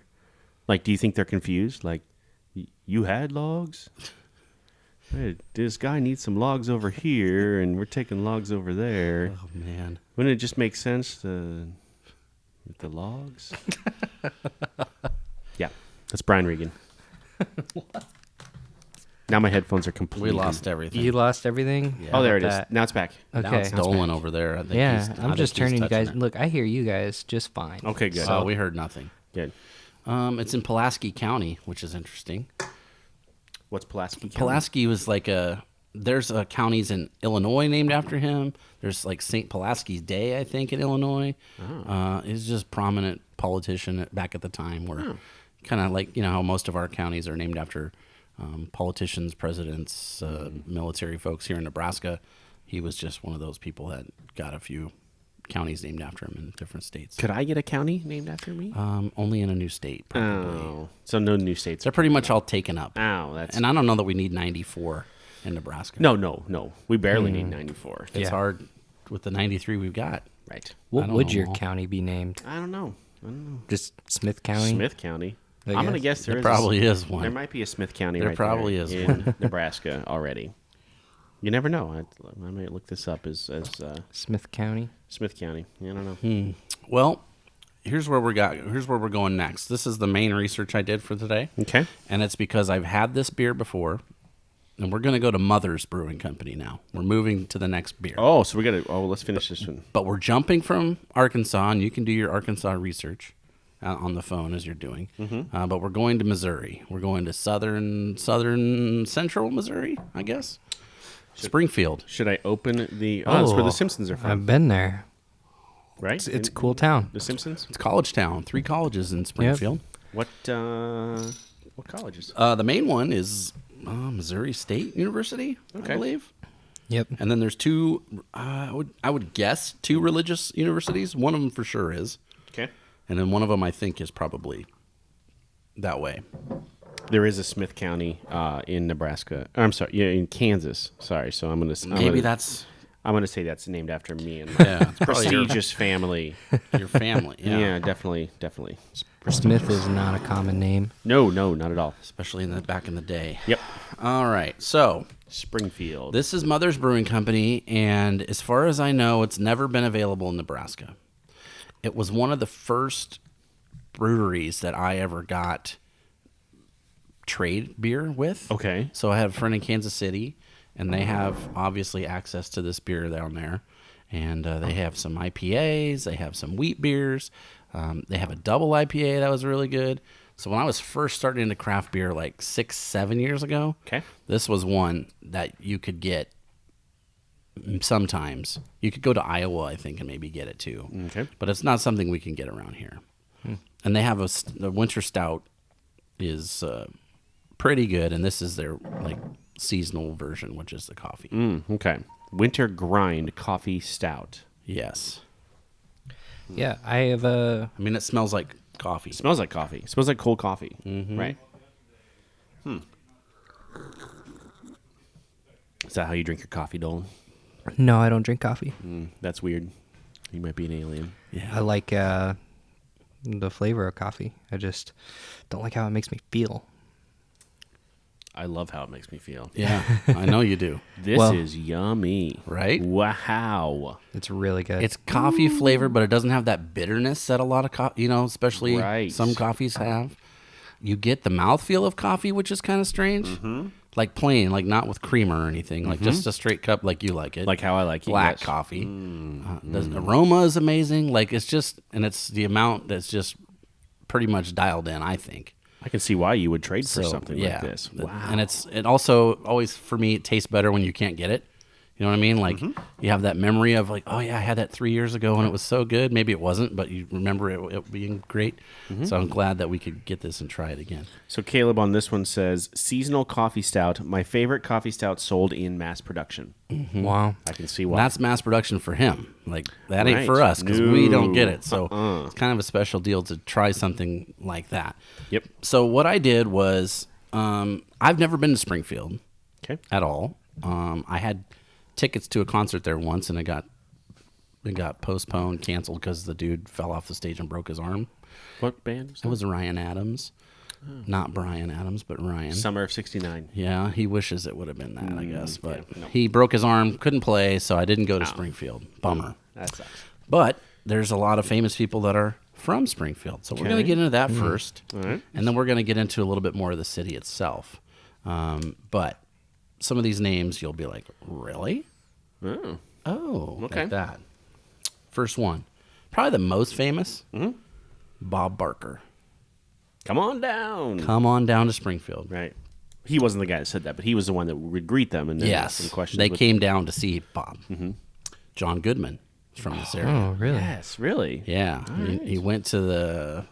[SPEAKER 1] Like, do you think they're confused? Like, you had logs? Hey, this guy needs some logs over here, and we're taking logs over there.
[SPEAKER 2] Oh, man.
[SPEAKER 1] Wouldn't it just make sense with the logs? Yeah, that's Brian Regan. Now my headphones are completely...
[SPEAKER 2] We lost everything.
[SPEAKER 3] You lost everything?
[SPEAKER 2] Yeah.
[SPEAKER 1] Oh, there it is.
[SPEAKER 3] That?
[SPEAKER 1] Now it's back.
[SPEAKER 2] Now
[SPEAKER 3] Okay.
[SPEAKER 2] it's stolen over there. I think
[SPEAKER 3] Yeah,
[SPEAKER 2] I
[SPEAKER 3] I'm
[SPEAKER 2] think
[SPEAKER 3] just
[SPEAKER 2] he's
[SPEAKER 3] turning you
[SPEAKER 2] touching
[SPEAKER 3] guys.
[SPEAKER 2] it.
[SPEAKER 3] Look, I hear you guys just fine.
[SPEAKER 1] Okay, good.
[SPEAKER 2] So we heard nothing.
[SPEAKER 1] Good.
[SPEAKER 2] It's in Pulaski County, which is interesting.
[SPEAKER 1] What's Pulaski County?
[SPEAKER 2] Pulaski was like there's counties in Illinois named after him. There's like St. Pulaski's Day, I think, in Illinois. He's just a prominent politician back at the time where kind of like, how most of our counties are named after politicians, presidents, military folks here in Nebraska. He was just one of those people that got a few counties named after him in different states.
[SPEAKER 1] Could I get a county named after me?
[SPEAKER 2] Only in a new state, probably.
[SPEAKER 1] Oh, so no new states.
[SPEAKER 2] They're pretty much all taken up.
[SPEAKER 1] Ow, that's...
[SPEAKER 2] And I don't know that we need 94 in Nebraska.
[SPEAKER 1] No. We barely need 94.
[SPEAKER 2] It's hard with the 93 we've got.
[SPEAKER 1] Right.
[SPEAKER 3] What
[SPEAKER 2] don't
[SPEAKER 3] would
[SPEAKER 2] know.
[SPEAKER 3] your county be named?
[SPEAKER 1] I don't know.
[SPEAKER 3] Just Smith County?
[SPEAKER 1] Smith County.
[SPEAKER 3] I
[SPEAKER 1] I'm going to
[SPEAKER 3] guess.
[SPEAKER 1] guess
[SPEAKER 2] There probably is one.
[SPEAKER 1] There might be a Smith County
[SPEAKER 2] There
[SPEAKER 1] right
[SPEAKER 2] probably
[SPEAKER 1] there
[SPEAKER 2] is
[SPEAKER 1] in
[SPEAKER 2] one.
[SPEAKER 1] Nebraska already. You never know. I might look this up as
[SPEAKER 3] Smith County?
[SPEAKER 1] Smith County. I don't know.
[SPEAKER 2] Well, here's where we're going next. This is the main research I did for today.
[SPEAKER 1] Okay.
[SPEAKER 2] And it's because I've had this beer before, and we're going to go to Mother's Brewing Company now. We're moving to the next beer.
[SPEAKER 1] Oh, so we got to... Oh, let's finish this one.
[SPEAKER 2] But we're jumping from Arkansas, and you can do your Arkansas research on the phone as you're doing. But we're going to Missouri. We're going to southern central Missouri, I guess. Springfield.
[SPEAKER 1] Should I open the... Oh, that's where the Simpsons are from,
[SPEAKER 3] I've been there.
[SPEAKER 1] right?
[SPEAKER 3] It's a cool town.
[SPEAKER 1] The Simpsons?
[SPEAKER 2] It's college town. 3 colleges in Springfield.
[SPEAKER 1] What colleges?
[SPEAKER 2] The main one is Missouri State University, I believe.
[SPEAKER 3] Yep.
[SPEAKER 2] And then there's 2, I would guess 2 religious universities. One of them for sure is.
[SPEAKER 1] Okay.
[SPEAKER 2] And then one of them I think is probably that way.
[SPEAKER 1] There is a Smith County in Nebraska. I'm sorry, in Kansas. Sorry, so I'm going to...
[SPEAKER 2] Maybe that's...
[SPEAKER 1] I'm going to say that's named after me and my
[SPEAKER 2] Yeah, it's probably
[SPEAKER 1] prestigious family.
[SPEAKER 2] your family.
[SPEAKER 1] Yeah, definitely.
[SPEAKER 3] Smith is not a common name.
[SPEAKER 1] No, not at all.
[SPEAKER 2] Especially back in the day.
[SPEAKER 1] Yep.
[SPEAKER 2] All right, so...
[SPEAKER 1] Springfield.
[SPEAKER 2] This is Mother's Brewing Company, and as far as I know, it's never been available in Nebraska. it was one of the first breweries that I ever got trade beer with.
[SPEAKER 1] Okay.
[SPEAKER 2] So I had a friend in Kansas City, and they have obviously access to this beer down there. And they have some IPAs, they have some wheat beers, they have a double IPA that was really good. So when I was first starting into craft beer like 6-7 years ago,
[SPEAKER 1] Okay.
[SPEAKER 2] this was one that you could get sometimes. You could go to Iowa, I think, and maybe get it too.
[SPEAKER 1] Okay.
[SPEAKER 2] But it's not something we can get around here. And they have the winter stout is pretty good, and this is their like seasonal version, which is the coffee.
[SPEAKER 1] Okay. Winter Grind Coffee Stout.
[SPEAKER 2] Yes.
[SPEAKER 3] Yeah, I have a.
[SPEAKER 2] I mean, it smells like coffee.
[SPEAKER 1] Smells like coffee. Smells like cold coffee. Right. Is that how you drink your coffee, Dolan?
[SPEAKER 3] No, I don't drink coffee.
[SPEAKER 1] That's weird. You might be an alien.
[SPEAKER 2] Yeah.
[SPEAKER 3] I like the flavor of coffee. I just don't like how it makes me feel.
[SPEAKER 1] I love how it makes me feel.
[SPEAKER 2] Yeah, I know you do.
[SPEAKER 1] This
[SPEAKER 3] Well-
[SPEAKER 1] is yummy.
[SPEAKER 2] Right?
[SPEAKER 1] Wow.
[SPEAKER 3] It's really good.
[SPEAKER 2] It's coffee flavored, but it doesn't have that bitterness that a lot of especially
[SPEAKER 1] Right.
[SPEAKER 2] some coffees have. You get the mouthfeel of coffee, which is kind of strange. Like plain, like not with creamer or anything, like just a straight cup like you like it.
[SPEAKER 1] Like how I like it.
[SPEAKER 2] black
[SPEAKER 1] yes.
[SPEAKER 2] coffee. The aroma is amazing. Like it's just, and it's the amount that's just pretty much dialed in, I think.
[SPEAKER 1] I can see why you would trade for
[SPEAKER 2] So,
[SPEAKER 1] something
[SPEAKER 2] yeah.
[SPEAKER 1] like this. Wow.
[SPEAKER 2] And it also always, for me, it tastes better when you can't get it. You know what I mean? Like you have that memory of like, oh yeah, I had that 3 years ago and it was so good. Maybe it wasn't, but you remember it being great. So I'm glad that we could get this and try it again.
[SPEAKER 1] So Caleb on this one says, seasonal coffee stout, my favorite coffee stout sold in mass production.
[SPEAKER 3] wow.
[SPEAKER 1] I can see
[SPEAKER 2] And
[SPEAKER 1] why.
[SPEAKER 2] that's mass production for him. Like that ain't
[SPEAKER 1] Right.
[SPEAKER 2] for us because we don't get
[SPEAKER 1] No.
[SPEAKER 2] it. So it's kind of a special deal to try something like that.
[SPEAKER 1] Yep.
[SPEAKER 2] So what I did was, I've never been to Springfield
[SPEAKER 1] Okay.
[SPEAKER 2] at all. I had tickets to a concert there once, and it got postponed, canceled because the dude fell off the stage and broke his arm.
[SPEAKER 1] What band?
[SPEAKER 2] It was Ryan Adams, not Brian Adams, but Ryan.
[SPEAKER 1] Summer of 69.
[SPEAKER 2] Yeah, he wishes it would have been that, I guess, but
[SPEAKER 1] yeah, no.
[SPEAKER 2] he broke his arm, couldn't play, so I didn't go to Springfield. Bummer.
[SPEAKER 1] That sucks.
[SPEAKER 2] But there's a lot of famous people that are from Springfield, so we're going to get into that first,
[SPEAKER 1] All right.
[SPEAKER 2] and then we're going to get into a little bit more of the city itself. But some of these names you'll be like, really?
[SPEAKER 1] Oh.
[SPEAKER 2] Oh,
[SPEAKER 1] Okay.
[SPEAKER 2] like that. First one, probably the most famous, Bob Barker.
[SPEAKER 1] Come on down.
[SPEAKER 2] Come on down to Springfield.
[SPEAKER 1] Right. He wasn't the guy that said that, but he was the one that would greet them and then ask some
[SPEAKER 2] Yes,
[SPEAKER 1] questions.
[SPEAKER 2] they
[SPEAKER 1] with-
[SPEAKER 2] came down to see Bob. John Goodman is from this area.
[SPEAKER 3] Oh, really?
[SPEAKER 1] Yes, really?
[SPEAKER 2] Yeah, he went to the.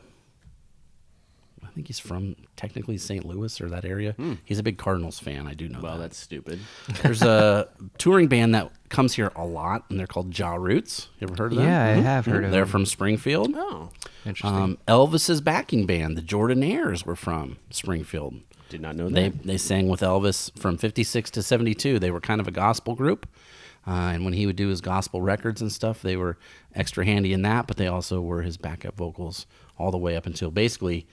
[SPEAKER 2] I think he's from technically St. Louis or that area. He's a big Cardinals fan. I do know
[SPEAKER 1] Well,
[SPEAKER 2] that.
[SPEAKER 1] that's stupid.
[SPEAKER 2] There's a touring band that comes here a lot, and they're called Ja Roots. You ever heard of them?
[SPEAKER 3] Yeah, I have heard of
[SPEAKER 2] They're
[SPEAKER 3] them.
[SPEAKER 2] from Springfield.
[SPEAKER 1] Oh.
[SPEAKER 3] Interesting.
[SPEAKER 2] Elvis's backing band, the Jordanaires, were from Springfield.
[SPEAKER 1] Did not know
[SPEAKER 2] They
[SPEAKER 1] that.
[SPEAKER 2] sang with Elvis from 56 to 72. They were kind of a gospel group. And when he would do his gospel records and stuff, they were extra handy in that, but they also were his backup vocals all the way up until basically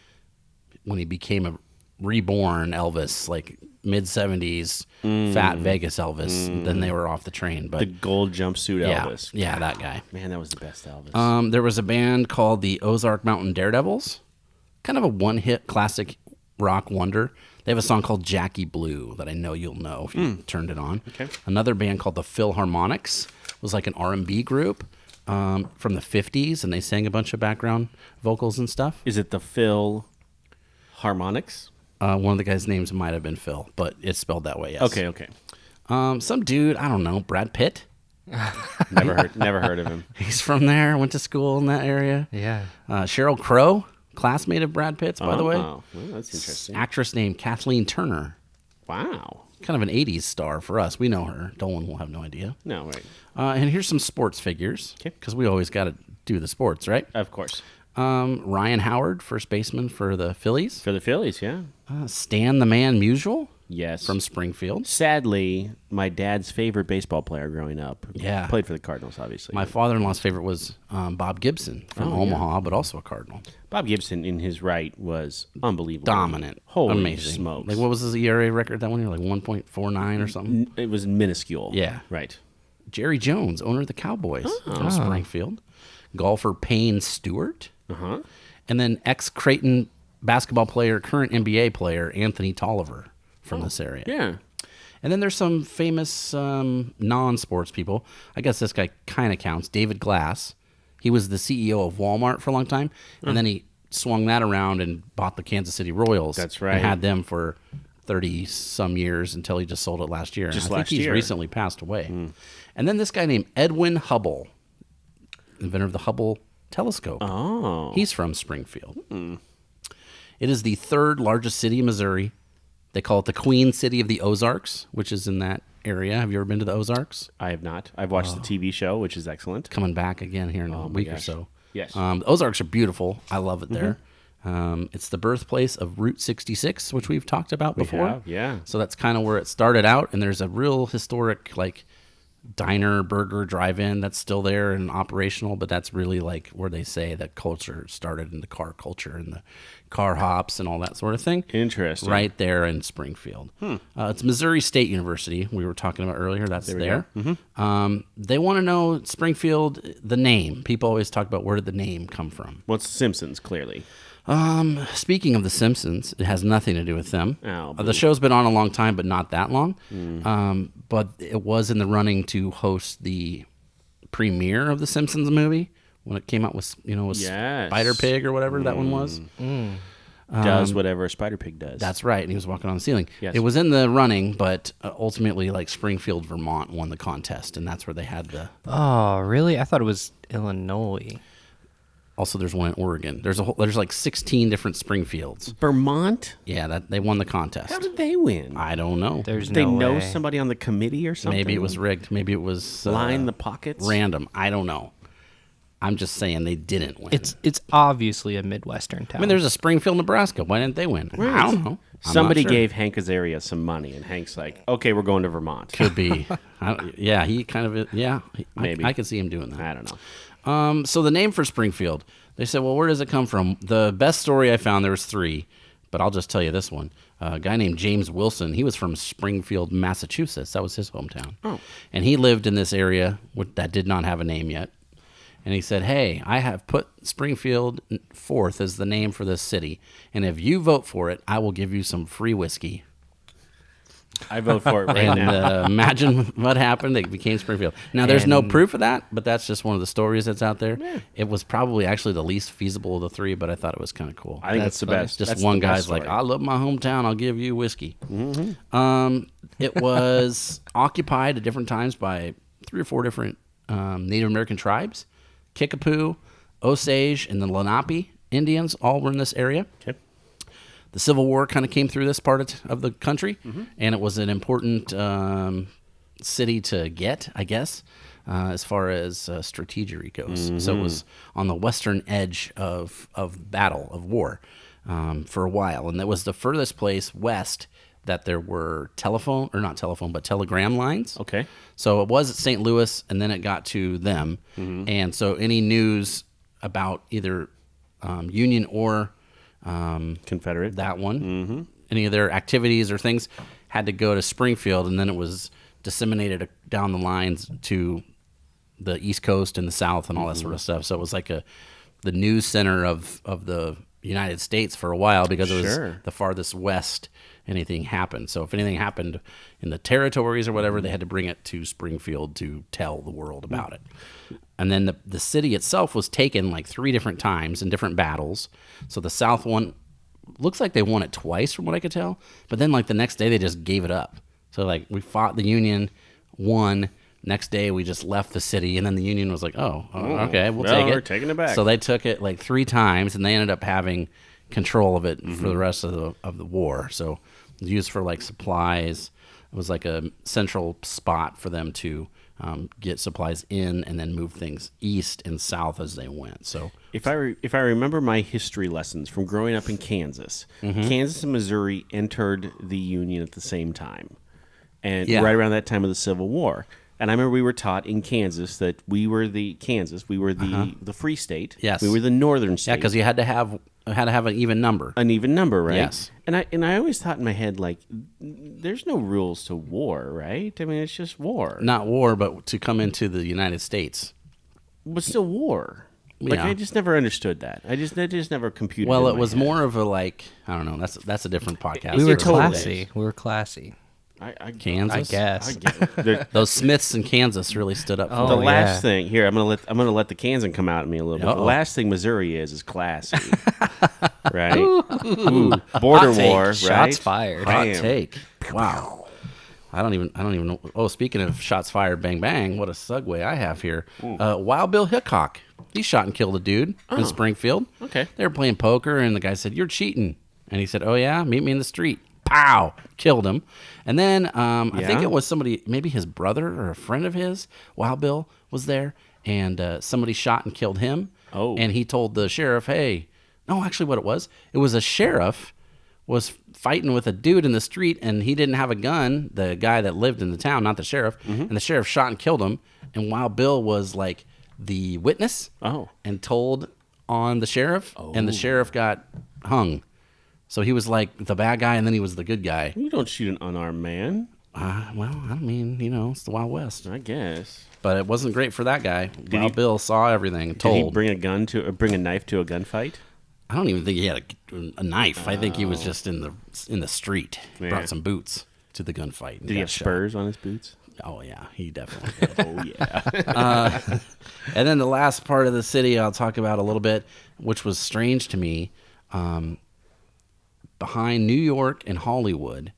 [SPEAKER 2] when he became a reborn Elvis, like mid-70s, fat Vegas Elvis. Then they were off the train. But
[SPEAKER 1] The gold jumpsuit
[SPEAKER 2] yeah,
[SPEAKER 1] Elvis.
[SPEAKER 2] yeah, that guy.
[SPEAKER 1] Man, that was the best Elvis.
[SPEAKER 2] There was a band called the Ozark Mountain Daredevils, kind of a one-hit classic rock wonder. They have a song called Jackie Blue that I know you'll know if you turned it on.
[SPEAKER 1] Okay.
[SPEAKER 2] Another band called the Philharmonics was like an R&B group from the 50s, and they sang a bunch of background vocals and stuff.
[SPEAKER 1] Is it the Phil Harmonics?
[SPEAKER 2] One of the guys' names might have been Phil, but it's spelled that way, yes.
[SPEAKER 1] Okay.
[SPEAKER 2] Some dude, I don't know, Brad Pitt.
[SPEAKER 1] Never heard of him.
[SPEAKER 2] He's from there, went to school in that area.
[SPEAKER 3] Yeah.
[SPEAKER 2] Sheryl Crow, classmate of Brad Pitt's, by the way.
[SPEAKER 1] Oh, well, that's interesting.
[SPEAKER 2] Actress named Kathleen Turner.
[SPEAKER 1] Wow.
[SPEAKER 2] Kind of an 80s star for us. We know her. Dolan will have no idea.
[SPEAKER 1] No, right.
[SPEAKER 2] And here's some sports figures.
[SPEAKER 1] 'Kay.
[SPEAKER 2] Because we always got to do the sports, right?
[SPEAKER 1] Of course.
[SPEAKER 2] Ryan Howard, first baseman for the Phillies.
[SPEAKER 1] For the Phillies, yeah.
[SPEAKER 2] Stan the Man Musial
[SPEAKER 1] Yes.
[SPEAKER 2] from Springfield.
[SPEAKER 1] Sadly, my dad's favorite baseball player growing up.
[SPEAKER 2] Yeah.
[SPEAKER 1] Played for the Cardinals, obviously.
[SPEAKER 2] My father-in-law's favorite was Bob Gibson from Omaha, but also a Cardinal.
[SPEAKER 1] Bob Gibson, in his right, was unbelievable.
[SPEAKER 2] Dominant.
[SPEAKER 1] Holy
[SPEAKER 2] Amazing.
[SPEAKER 1] smokes.
[SPEAKER 2] Like, what was his ERA record that one year? Like 1.49 or something?
[SPEAKER 1] It was minuscule.
[SPEAKER 2] Yeah.
[SPEAKER 1] Right.
[SPEAKER 2] Jerry Jones, owner of the Cowboys from Springfield. golfer Payne Stewart,
[SPEAKER 1] Uh-huh.
[SPEAKER 2] and then ex-Creighton basketball player, current NBA player Anthony Tolliver from this area.
[SPEAKER 1] Yeah.
[SPEAKER 2] And then there's some famous non-sports people. I guess this guy kind of counts. David Glass. He was the CEO of Walmart for a long time, and then he swung that around and bought the Kansas City Royals.
[SPEAKER 1] That's right.
[SPEAKER 2] And had them for 30-some years until he just sold it last year.
[SPEAKER 1] Just
[SPEAKER 2] and I
[SPEAKER 1] last
[SPEAKER 2] think he's
[SPEAKER 1] year.
[SPEAKER 2] recently passed away. And then this guy named Edwin Hubble, inventor of the Hubble telescope.
[SPEAKER 1] Oh.
[SPEAKER 2] He's from Springfield. It is the third largest city in Missouri. They call it the Queen City of the Ozarks, which is in that area. Have you ever been to the Ozarks?
[SPEAKER 1] I have not. I've watched the TV show, which is excellent.
[SPEAKER 2] Coming back again here in a
[SPEAKER 1] my
[SPEAKER 2] week or
[SPEAKER 1] gosh.
[SPEAKER 2] so.
[SPEAKER 1] Yes.
[SPEAKER 2] The Ozarks are beautiful. I love it there. It's the birthplace of Route 66, which we've talked about before.
[SPEAKER 1] have, yeah.
[SPEAKER 2] So that's kind of where it started out. And there's a real historic, like, diner, burger, drive-in that's still there and operational, but that's really like where they say that culture started in the car culture and the car hops and all that sort of thing.
[SPEAKER 1] Interesting.
[SPEAKER 2] Right there in Springfield. It's Missouri State University we were talking about earlier. That's there. They want to know Springfield, the name. People always talk about where did the name come from.
[SPEAKER 1] Well, it's Simpsons, clearly.
[SPEAKER 2] Speaking of The Simpsons, it has nothing to do with them.
[SPEAKER 1] Oh,
[SPEAKER 2] The show's been on a long time, but not that long. But it was in the running to host the premiere of the Simpsons movie when it came out with, with
[SPEAKER 1] Yes.
[SPEAKER 2] Spider Pig or whatever that one was.
[SPEAKER 1] Does whatever a spider pig does.
[SPEAKER 2] That's right, and he was walking on the ceiling.
[SPEAKER 1] Yes.
[SPEAKER 2] It was in the running, but ultimately, like Springfield, Vermont won the contest, and that's where they had the.
[SPEAKER 3] Oh, really? I thought it was Illinois.
[SPEAKER 2] Also, there's one in Oregon. There's like 16 different Springfields.
[SPEAKER 1] Vermont?
[SPEAKER 2] Yeah, that they won the contest.
[SPEAKER 1] How did they win?
[SPEAKER 2] I don't know.
[SPEAKER 3] There's
[SPEAKER 1] Did they
[SPEAKER 3] no
[SPEAKER 1] know
[SPEAKER 3] way.
[SPEAKER 1] somebody on the committee or something?
[SPEAKER 2] Maybe it was rigged. Maybe it was
[SPEAKER 1] Line the pockets?
[SPEAKER 2] random. I don't know. I'm just saying they didn't win.
[SPEAKER 3] It's obviously a Midwestern town.
[SPEAKER 2] I mean, there's a Springfield, Nebraska. Why didn't they win? I don't know. I'm
[SPEAKER 1] Somebody
[SPEAKER 2] not sure.
[SPEAKER 1] gave Hank Azaria some money, and Hank's like, okay, we're going to Vermont.
[SPEAKER 2] Could be. Yeah, he kind of. Yeah,
[SPEAKER 1] Maybe.
[SPEAKER 2] I could see him doing that.
[SPEAKER 1] I don't know.
[SPEAKER 2] So the name for Springfield, they said, well, where does it come from? The best story I found, there was 3, but I'll just tell you this one. A guy named James Wilson, he was from Springfield, Massachusetts. That was his hometown.
[SPEAKER 1] Oh.
[SPEAKER 2] And he lived in this area that did not have a name yet. And he said, hey, I have put Springfield forth as the name for this city. And if you vote for it, I will give you some free whiskey.
[SPEAKER 1] I vote for it right
[SPEAKER 2] And
[SPEAKER 1] now.
[SPEAKER 2] imagine what happened. It became Springfield. Now, there's no proof of that, but that's just one of the stories that's out there.
[SPEAKER 1] Yeah.
[SPEAKER 2] It was probably actually the least feasible of the 3, but I thought it was kind of cool.
[SPEAKER 1] I think that's the best.
[SPEAKER 2] Just
[SPEAKER 1] That's
[SPEAKER 2] one
[SPEAKER 1] the best
[SPEAKER 2] guy's like,
[SPEAKER 1] story.
[SPEAKER 2] I love my hometown. I'll give you whiskey. It was occupied at different times by 3 or 4 different Native American tribes. Kickapoo, Osage, and the Lenape Indians all were in this area.
[SPEAKER 1] Okay.
[SPEAKER 2] The Civil War kind of came through this part of the country, and it was an important city to get, I guess, as far as strategery goes. So it was on the western edge of battle, of war, for a while. And that was the furthest place west that there were telegram lines.
[SPEAKER 1] Okay.
[SPEAKER 2] So it was at St. Louis, and then it got to them. And so any news about either Union or
[SPEAKER 1] Confederate.
[SPEAKER 2] that one, any of their activities or things, had to go to Springfield, and then it was disseminated down the lines to the East Coast and the South and all that sort of stuff. So it was like the news center of the United States for a while, because it was
[SPEAKER 1] Sure.
[SPEAKER 2] the farthest west anything happened. So if anything happened in the territories or whatever, they had to bring it to Springfield to tell the world about it. And then the city itself was taken like 3 different times in different battles. So the South one looks like they won it twice from what I could tell. But then like the next day they just gave it up. So like we fought the Union, won. Next day we just left the city, and then the Union was like, oh okay, we'll take it.
[SPEAKER 1] We're taking it back.
[SPEAKER 2] So they took it like 3 times, and they ended up having control of it for the rest of the war. So it was used for like supplies. It was like a central spot for them to get supplies in and then move things east and south as they went. So
[SPEAKER 1] If I remember my history lessons from growing up in Kansas, Kansas and Missouri entered the Union at the same time, and
[SPEAKER 2] Yeah.
[SPEAKER 1] right around that time of the Civil War. And I remember we were taught in Kansas that we were the free state.
[SPEAKER 2] Yes.
[SPEAKER 1] We were the northern state.
[SPEAKER 2] yeah, because you had to have an even number.
[SPEAKER 1] an even number, right?
[SPEAKER 2] Yes.
[SPEAKER 1] And I always thought in my head, like, there's no rules to war, right? I mean, it's just war.
[SPEAKER 2] Not war, but to come into the United States.
[SPEAKER 1] But still war. Like
[SPEAKER 2] Yeah.
[SPEAKER 1] I just never understood that. I just never computed.
[SPEAKER 2] Well,
[SPEAKER 1] in
[SPEAKER 2] it
[SPEAKER 1] my
[SPEAKER 2] was
[SPEAKER 1] head.
[SPEAKER 2] more of a like, I don't know. That's a different podcast.
[SPEAKER 3] We were
[SPEAKER 1] Totally.
[SPEAKER 3] classy. We were classy.
[SPEAKER 1] I
[SPEAKER 2] Kansas.
[SPEAKER 3] I guess.
[SPEAKER 1] I get it.
[SPEAKER 2] Those Smiths in Kansas really stood up for
[SPEAKER 3] Oh,
[SPEAKER 1] The
[SPEAKER 2] them.
[SPEAKER 1] last
[SPEAKER 3] yeah.
[SPEAKER 1] thing here, I'm gonna let the Kansan come out at me a little bit. The
[SPEAKER 2] Uh-oh.
[SPEAKER 1] last thing Missouri is classy, right? Ooh, border
[SPEAKER 2] Hot take.
[SPEAKER 1] war, right?
[SPEAKER 3] Shots fired.
[SPEAKER 2] Hot
[SPEAKER 1] Bam.
[SPEAKER 2] take. Wow. I don't even know. Oh, speaking of shots fired, bang bang. What a segue I have here. Wild Bill Hickok. He shot and killed a dude in Springfield.
[SPEAKER 1] Okay.
[SPEAKER 2] They were playing poker, and the guy said, "You're cheating." And he said, "Oh yeah, meet me in the street." Pow! Killed him. And then I think
[SPEAKER 1] Yeah?
[SPEAKER 2] it was somebody, maybe his brother or a friend of his. Wild Bill was there, and somebody shot and killed him.
[SPEAKER 1] Oh.
[SPEAKER 2] And he told the sheriff, "Hey, no, actually, what it was a sheriff." Was fighting with a dude in the street, and he didn't have a gun, the guy that lived in the town, not the sheriff, and the sheriff shot and killed him, and Wild Bill was like the witness and told on the sheriff, and the sheriff got hung. So he was like the bad guy, and then he was the good guy.
[SPEAKER 1] You don't shoot an unarmed man,
[SPEAKER 2] Well, I mean, it's the Wild West.
[SPEAKER 1] I guess.
[SPEAKER 2] But it wasn't great for that guy. Wild Bill saw everything and
[SPEAKER 1] Did he
[SPEAKER 2] told.
[SPEAKER 1] bring a knife to a gunfight?
[SPEAKER 2] I don't even think he had a knife. I think he was just in the street.
[SPEAKER 1] Yeah.
[SPEAKER 2] Brought some boots to the gunfight. and
[SPEAKER 1] Did he
[SPEAKER 2] got
[SPEAKER 1] have
[SPEAKER 2] shot.
[SPEAKER 1] spurs on his boots?
[SPEAKER 2] Oh yeah, he definitely did.
[SPEAKER 1] Oh yeah.
[SPEAKER 2] And then the last part of the city I'll talk about a little bit, which was strange to me. Behind New York and Hollywood,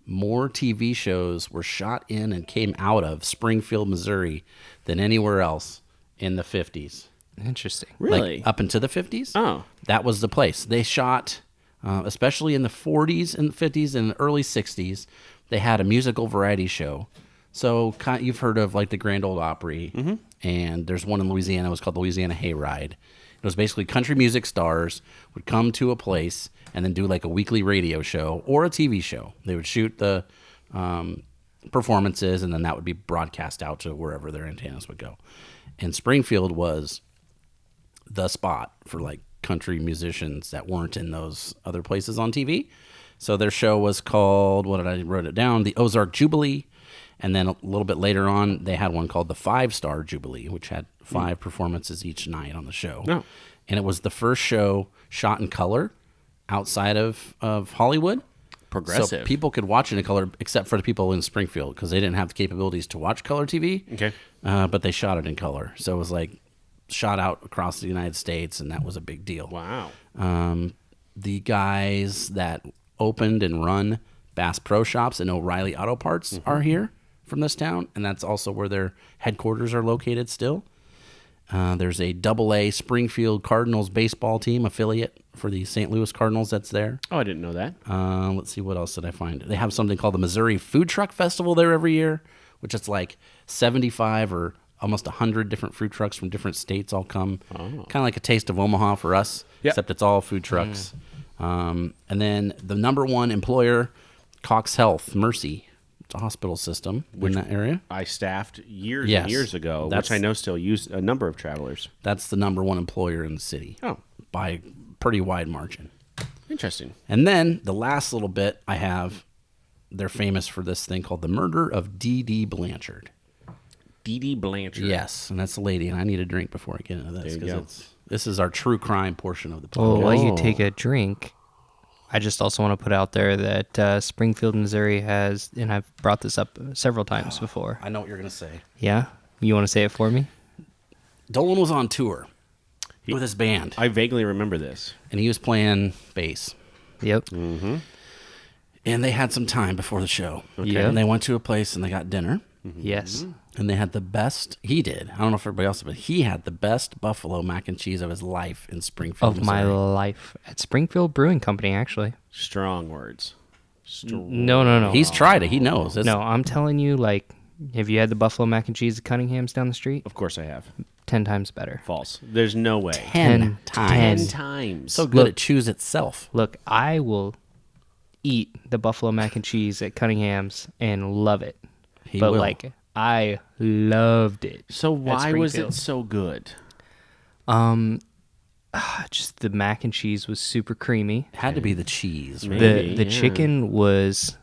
[SPEAKER 2] more TV shows were shot in and came out of Springfield, Missouri than anywhere else in the 50s.
[SPEAKER 3] Interesting.
[SPEAKER 1] Really?
[SPEAKER 2] Like, up into the 50s?
[SPEAKER 1] Oh.
[SPEAKER 2] That was the place. They shot, especially in the 40s and 50s and early 60s, they had a musical variety show. So you've heard of like the Grand Ole Opry, and there's one in Louisiana. It was called the Louisiana Hayride. It was basically country music stars would come to a place and then do like a weekly radio show or a TV show. They would shoot the performances, and then that would be broadcast out to wherever their antennas would go. And Springfield was the spot for like country musicians that weren't in those other places on TV. So their show was called, I wrote it down, the Ozark Jubilee. And then a little bit later on, they had one called the 5-Star Jubilee, which had 5 performances each night on the show.
[SPEAKER 1] Oh.
[SPEAKER 2] And it was the first show shot in color outside of Hollywood.
[SPEAKER 1] Progressive.
[SPEAKER 2] So people could watch it in color, except for the people in Springfield, because they didn't have the capabilities to watch color TV.
[SPEAKER 1] Okay.
[SPEAKER 2] But they shot it in color. So it was like shot out across the United States, and that was a big deal.
[SPEAKER 1] Wow.
[SPEAKER 2] The guys that opened and run Bass Pro Shops and O'Reilly Auto Parts are here from this town, and that's also where their headquarters are located still. There's a AA Springfield Cardinals baseball team affiliate for the St. Louis Cardinals that's there.
[SPEAKER 1] Oh, I didn't know that.
[SPEAKER 2] Let's see, what else did I find? They have something called the Missouri Food Truck Festival there every year, which is like 75 or almost 100 different food trucks from different states all come. Kind of like a taste of Omaha for us,
[SPEAKER 1] Yep.
[SPEAKER 2] except it's all food trucks. And then the number one employer, Cox Health, Mercy. It's a hospital system in that area.
[SPEAKER 1] I staffed years
[SPEAKER 2] Yes.
[SPEAKER 1] and years ago,
[SPEAKER 2] That's-
[SPEAKER 1] which I know still use a number of travelers.
[SPEAKER 2] That's the number one employer in the city.
[SPEAKER 1] Oh.
[SPEAKER 2] By a pretty wide margin.
[SPEAKER 1] Interesting.
[SPEAKER 2] And then the last little bit I have, they're famous for this thing called the murder of D.D. Blanchard.
[SPEAKER 1] D.D. Blanchard.
[SPEAKER 2] Yes, and that's the lady, and I need a drink before I get into this,
[SPEAKER 1] There you
[SPEAKER 2] because
[SPEAKER 1] go.
[SPEAKER 2] this is our true crime portion of the
[SPEAKER 3] Well,
[SPEAKER 2] podcast.
[SPEAKER 3] while you take a drink, I just also want to put out there that Springfield, Missouri has, and I've brought this up several times before.
[SPEAKER 2] I know what you're going to say.
[SPEAKER 3] Yeah? You want to say it for me?
[SPEAKER 2] Dolan was on tour with his band,
[SPEAKER 1] I vaguely remember this.
[SPEAKER 2] and he was playing bass.
[SPEAKER 3] Yep.
[SPEAKER 2] And they had some time before the show.
[SPEAKER 3] Okay.
[SPEAKER 2] And they went to a place and they got dinner.
[SPEAKER 3] Yes.
[SPEAKER 2] And they had the best, he did. I don't know if everybody else did, but he had the best buffalo mac and cheese of his life in Springfield,
[SPEAKER 3] Of my
[SPEAKER 2] Missouri.
[SPEAKER 3] life. At Springfield Brewing Company, actually.
[SPEAKER 1] Strong words.
[SPEAKER 3] No.
[SPEAKER 2] He's tried it. He knows. It's,
[SPEAKER 3] No, I'm telling you, like, have you had the buffalo mac and cheese at Cunningham's down the street?
[SPEAKER 1] Of course I have.
[SPEAKER 3] 10 times better.
[SPEAKER 1] False. There's no way.
[SPEAKER 2] 10 times.
[SPEAKER 1] 10 times.
[SPEAKER 2] So good
[SPEAKER 3] Look.
[SPEAKER 2] it chews itself.
[SPEAKER 3] Look, I will eat the buffalo mac and cheese at Cunningham's and love it.
[SPEAKER 2] He
[SPEAKER 3] but,
[SPEAKER 2] will.
[SPEAKER 3] like, I loved it.
[SPEAKER 1] So
[SPEAKER 3] at
[SPEAKER 1] why was
[SPEAKER 3] Springfield.
[SPEAKER 1] it so good?
[SPEAKER 3] Just the mac and cheese was super creamy.
[SPEAKER 2] It had to be the cheese, right?
[SPEAKER 1] Maybe.
[SPEAKER 3] The
[SPEAKER 1] yeah.
[SPEAKER 3] chicken was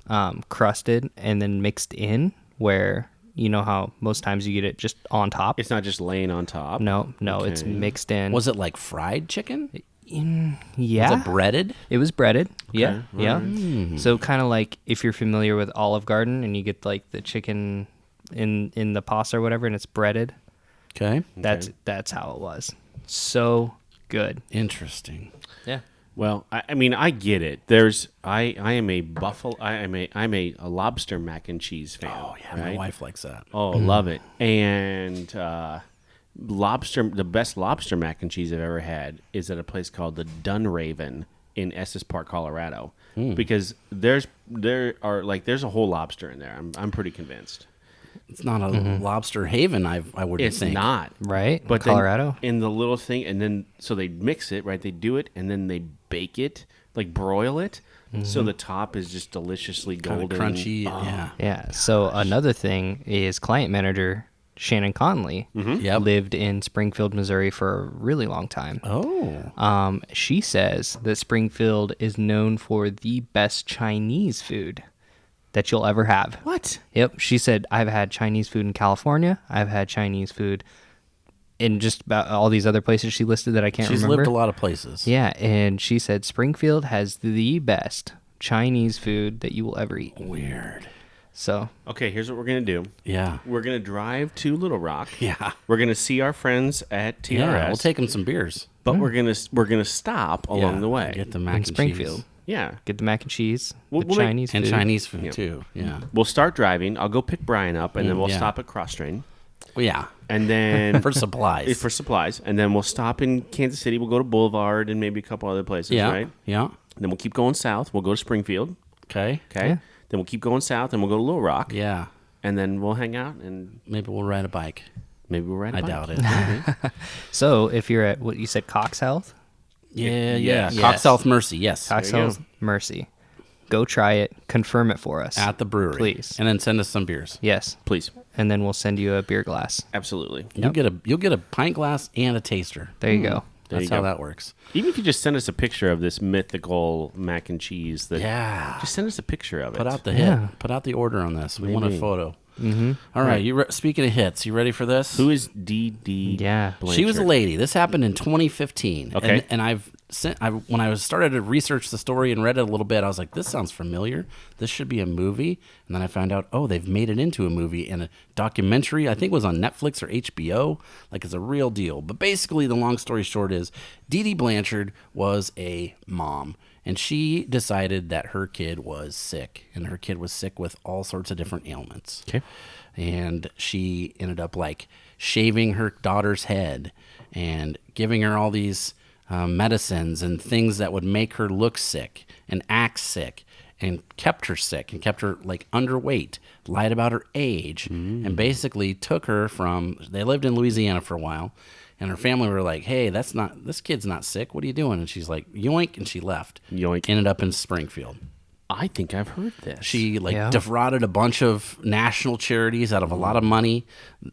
[SPEAKER 3] crusted and then mixed in, where You know how most times you get it just on top?
[SPEAKER 1] It's not just laying on top.
[SPEAKER 3] No, it's
[SPEAKER 1] Okay.
[SPEAKER 3] mixed in.
[SPEAKER 2] Was it like fried chicken?
[SPEAKER 3] Yeah.
[SPEAKER 2] Was it breaded?
[SPEAKER 3] It was breaded. Yeah.
[SPEAKER 1] all
[SPEAKER 3] Yeah.
[SPEAKER 2] Hmm.
[SPEAKER 3] So kind of like if you're familiar with Olive Garden and you get like the chicken in the pasta or whatever and it's breaded,
[SPEAKER 2] Okay.
[SPEAKER 3] that's how it was. So good.
[SPEAKER 2] Interesting.
[SPEAKER 3] Yeah.
[SPEAKER 1] Well, I mean, I get it. I am a buffalo. I'm a lobster mac and cheese fan.
[SPEAKER 2] Oh yeah, my
[SPEAKER 1] right?
[SPEAKER 2] wife likes that.
[SPEAKER 1] Oh, love it. And the best lobster mac and cheese I've ever had is at a place called the Dunraven in Estes Park, Colorado. Because there are there's a whole lobster in there. I'm pretty convinced.
[SPEAKER 2] It's not a lobster haven. I wouldn't
[SPEAKER 1] It's
[SPEAKER 2] think.
[SPEAKER 1] not.
[SPEAKER 3] Right?
[SPEAKER 1] But then
[SPEAKER 3] Colorado.
[SPEAKER 1] in the little thing, and then so they mix it, right? They do it, and then they bake it, like broil it, so the top is just deliciously
[SPEAKER 2] Kind of
[SPEAKER 1] golden,
[SPEAKER 2] crunchy. Yeah.
[SPEAKER 3] Yeah. So another thing is client manager Shannon Conley
[SPEAKER 2] Yep.
[SPEAKER 3] lived in Springfield, Missouri for a really long time.
[SPEAKER 2] Oh.
[SPEAKER 3] She says that Springfield is known for the best Chinese food that you'll ever have.
[SPEAKER 1] What?
[SPEAKER 3] Yep. She said, I've had Chinese food in California. I've had Chinese food in just about all these other places she listed that I can't
[SPEAKER 2] She's
[SPEAKER 3] remember.
[SPEAKER 2] lived a lot of places.
[SPEAKER 3] Yeah. And she said Springfield has the best Chinese food that you will ever eat.
[SPEAKER 2] Weird.
[SPEAKER 3] So,
[SPEAKER 1] Okay, here's what we're gonna do.
[SPEAKER 2] Yeah.
[SPEAKER 1] We're gonna drive to Little Rock.
[SPEAKER 2] Yeah.
[SPEAKER 1] We're gonna see our friends at TRS.
[SPEAKER 2] Yeah. We'll take them some beers.
[SPEAKER 1] but we're gonna stop along
[SPEAKER 2] Yeah,
[SPEAKER 1] the way.
[SPEAKER 2] Get the mac
[SPEAKER 3] in
[SPEAKER 2] and
[SPEAKER 3] Springfield.
[SPEAKER 2] cheese.
[SPEAKER 1] Yeah.
[SPEAKER 3] Get the mac and cheese,
[SPEAKER 1] We'll
[SPEAKER 3] the
[SPEAKER 1] make-
[SPEAKER 3] Chinese
[SPEAKER 2] And
[SPEAKER 3] food.
[SPEAKER 2] Chinese food
[SPEAKER 1] Yeah.
[SPEAKER 2] too. Yeah.
[SPEAKER 1] We'll start driving. I'll go pick Brian up, and then we'll
[SPEAKER 2] yeah.
[SPEAKER 1] stop at Cross Train,
[SPEAKER 2] Well, yeah.
[SPEAKER 1] and then
[SPEAKER 2] For supplies.
[SPEAKER 1] for supplies, and then we'll stop in Kansas City. We'll go to Boulevard and maybe a couple other places,
[SPEAKER 2] yeah.
[SPEAKER 1] right?
[SPEAKER 2] Yeah.
[SPEAKER 1] Then we'll keep going south. We'll go to Springfield.
[SPEAKER 2] Okay.
[SPEAKER 1] Okay.
[SPEAKER 3] Yeah.
[SPEAKER 1] Then we'll keep going south, and we'll go to Little Rock.
[SPEAKER 2] Yeah.
[SPEAKER 1] And then we'll hang out, and
[SPEAKER 2] Maybe we'll ride a bike.
[SPEAKER 1] maybe we'll ride a
[SPEAKER 2] I
[SPEAKER 1] bike.
[SPEAKER 2] doubt it.
[SPEAKER 3] So, if you're at what you said, Cox Health,
[SPEAKER 2] Yeah.
[SPEAKER 1] Yes.
[SPEAKER 2] Cox
[SPEAKER 3] Yes.
[SPEAKER 2] South Mercy. Yes.
[SPEAKER 3] Cox
[SPEAKER 1] There you
[SPEAKER 3] Health Mercy, go try it, confirm it for us.
[SPEAKER 2] At the brewery.
[SPEAKER 3] Please.
[SPEAKER 2] And then send us some beers.
[SPEAKER 3] Yes.
[SPEAKER 1] Please.
[SPEAKER 3] And then we'll send you a beer glass.
[SPEAKER 1] Absolutely.
[SPEAKER 2] You'll get a pint glass and a taster.
[SPEAKER 3] There you go.
[SPEAKER 1] There
[SPEAKER 2] That's
[SPEAKER 1] you
[SPEAKER 2] how
[SPEAKER 1] go.
[SPEAKER 2] that works.
[SPEAKER 1] Even if you just send us a picture of this mythical mac and cheese, that
[SPEAKER 2] Yeah.
[SPEAKER 1] just send us a picture of it.
[SPEAKER 2] Put out the hit.
[SPEAKER 3] Yeah.
[SPEAKER 2] Put out the order on this. We want a
[SPEAKER 1] Maybe.
[SPEAKER 2] photo. Mm-hmm. All right. Speaking of hits, you ready for this?
[SPEAKER 1] Who is D.D.
[SPEAKER 3] Yeah.
[SPEAKER 2] She was a
[SPEAKER 1] Blanchard?
[SPEAKER 2] lady. This happened in 2015.
[SPEAKER 1] Okay.
[SPEAKER 2] And when I started to research the story and read it a little bit, I was like, this sounds familiar. This should be a movie. And then I found out, oh, they've made it into a movie and a documentary. I think it was on Netflix or HBO. Like, it's a real deal. But basically, the long story short is Dee Blanchard was a mom. And she decided that her kid was sick. And her kid was sick with all sorts of different ailments.
[SPEAKER 1] Okay.
[SPEAKER 2] And she ended up like shaving her daughter's head and giving her all these medicines and things that would make her look sick and act sick, and kept her sick and kept her like underweight, lied about her age, and basically took her from, they lived in Louisiana for a while, and her family were like, hey, this kid's not sick, what are you doing? And she's like, yoink, and she left.
[SPEAKER 1] Yoink.
[SPEAKER 2] Ended up in Springfield.
[SPEAKER 1] I think I've heard this.
[SPEAKER 2] She
[SPEAKER 3] Yeah.
[SPEAKER 2] defrauded a bunch of national charities out of a lot of money.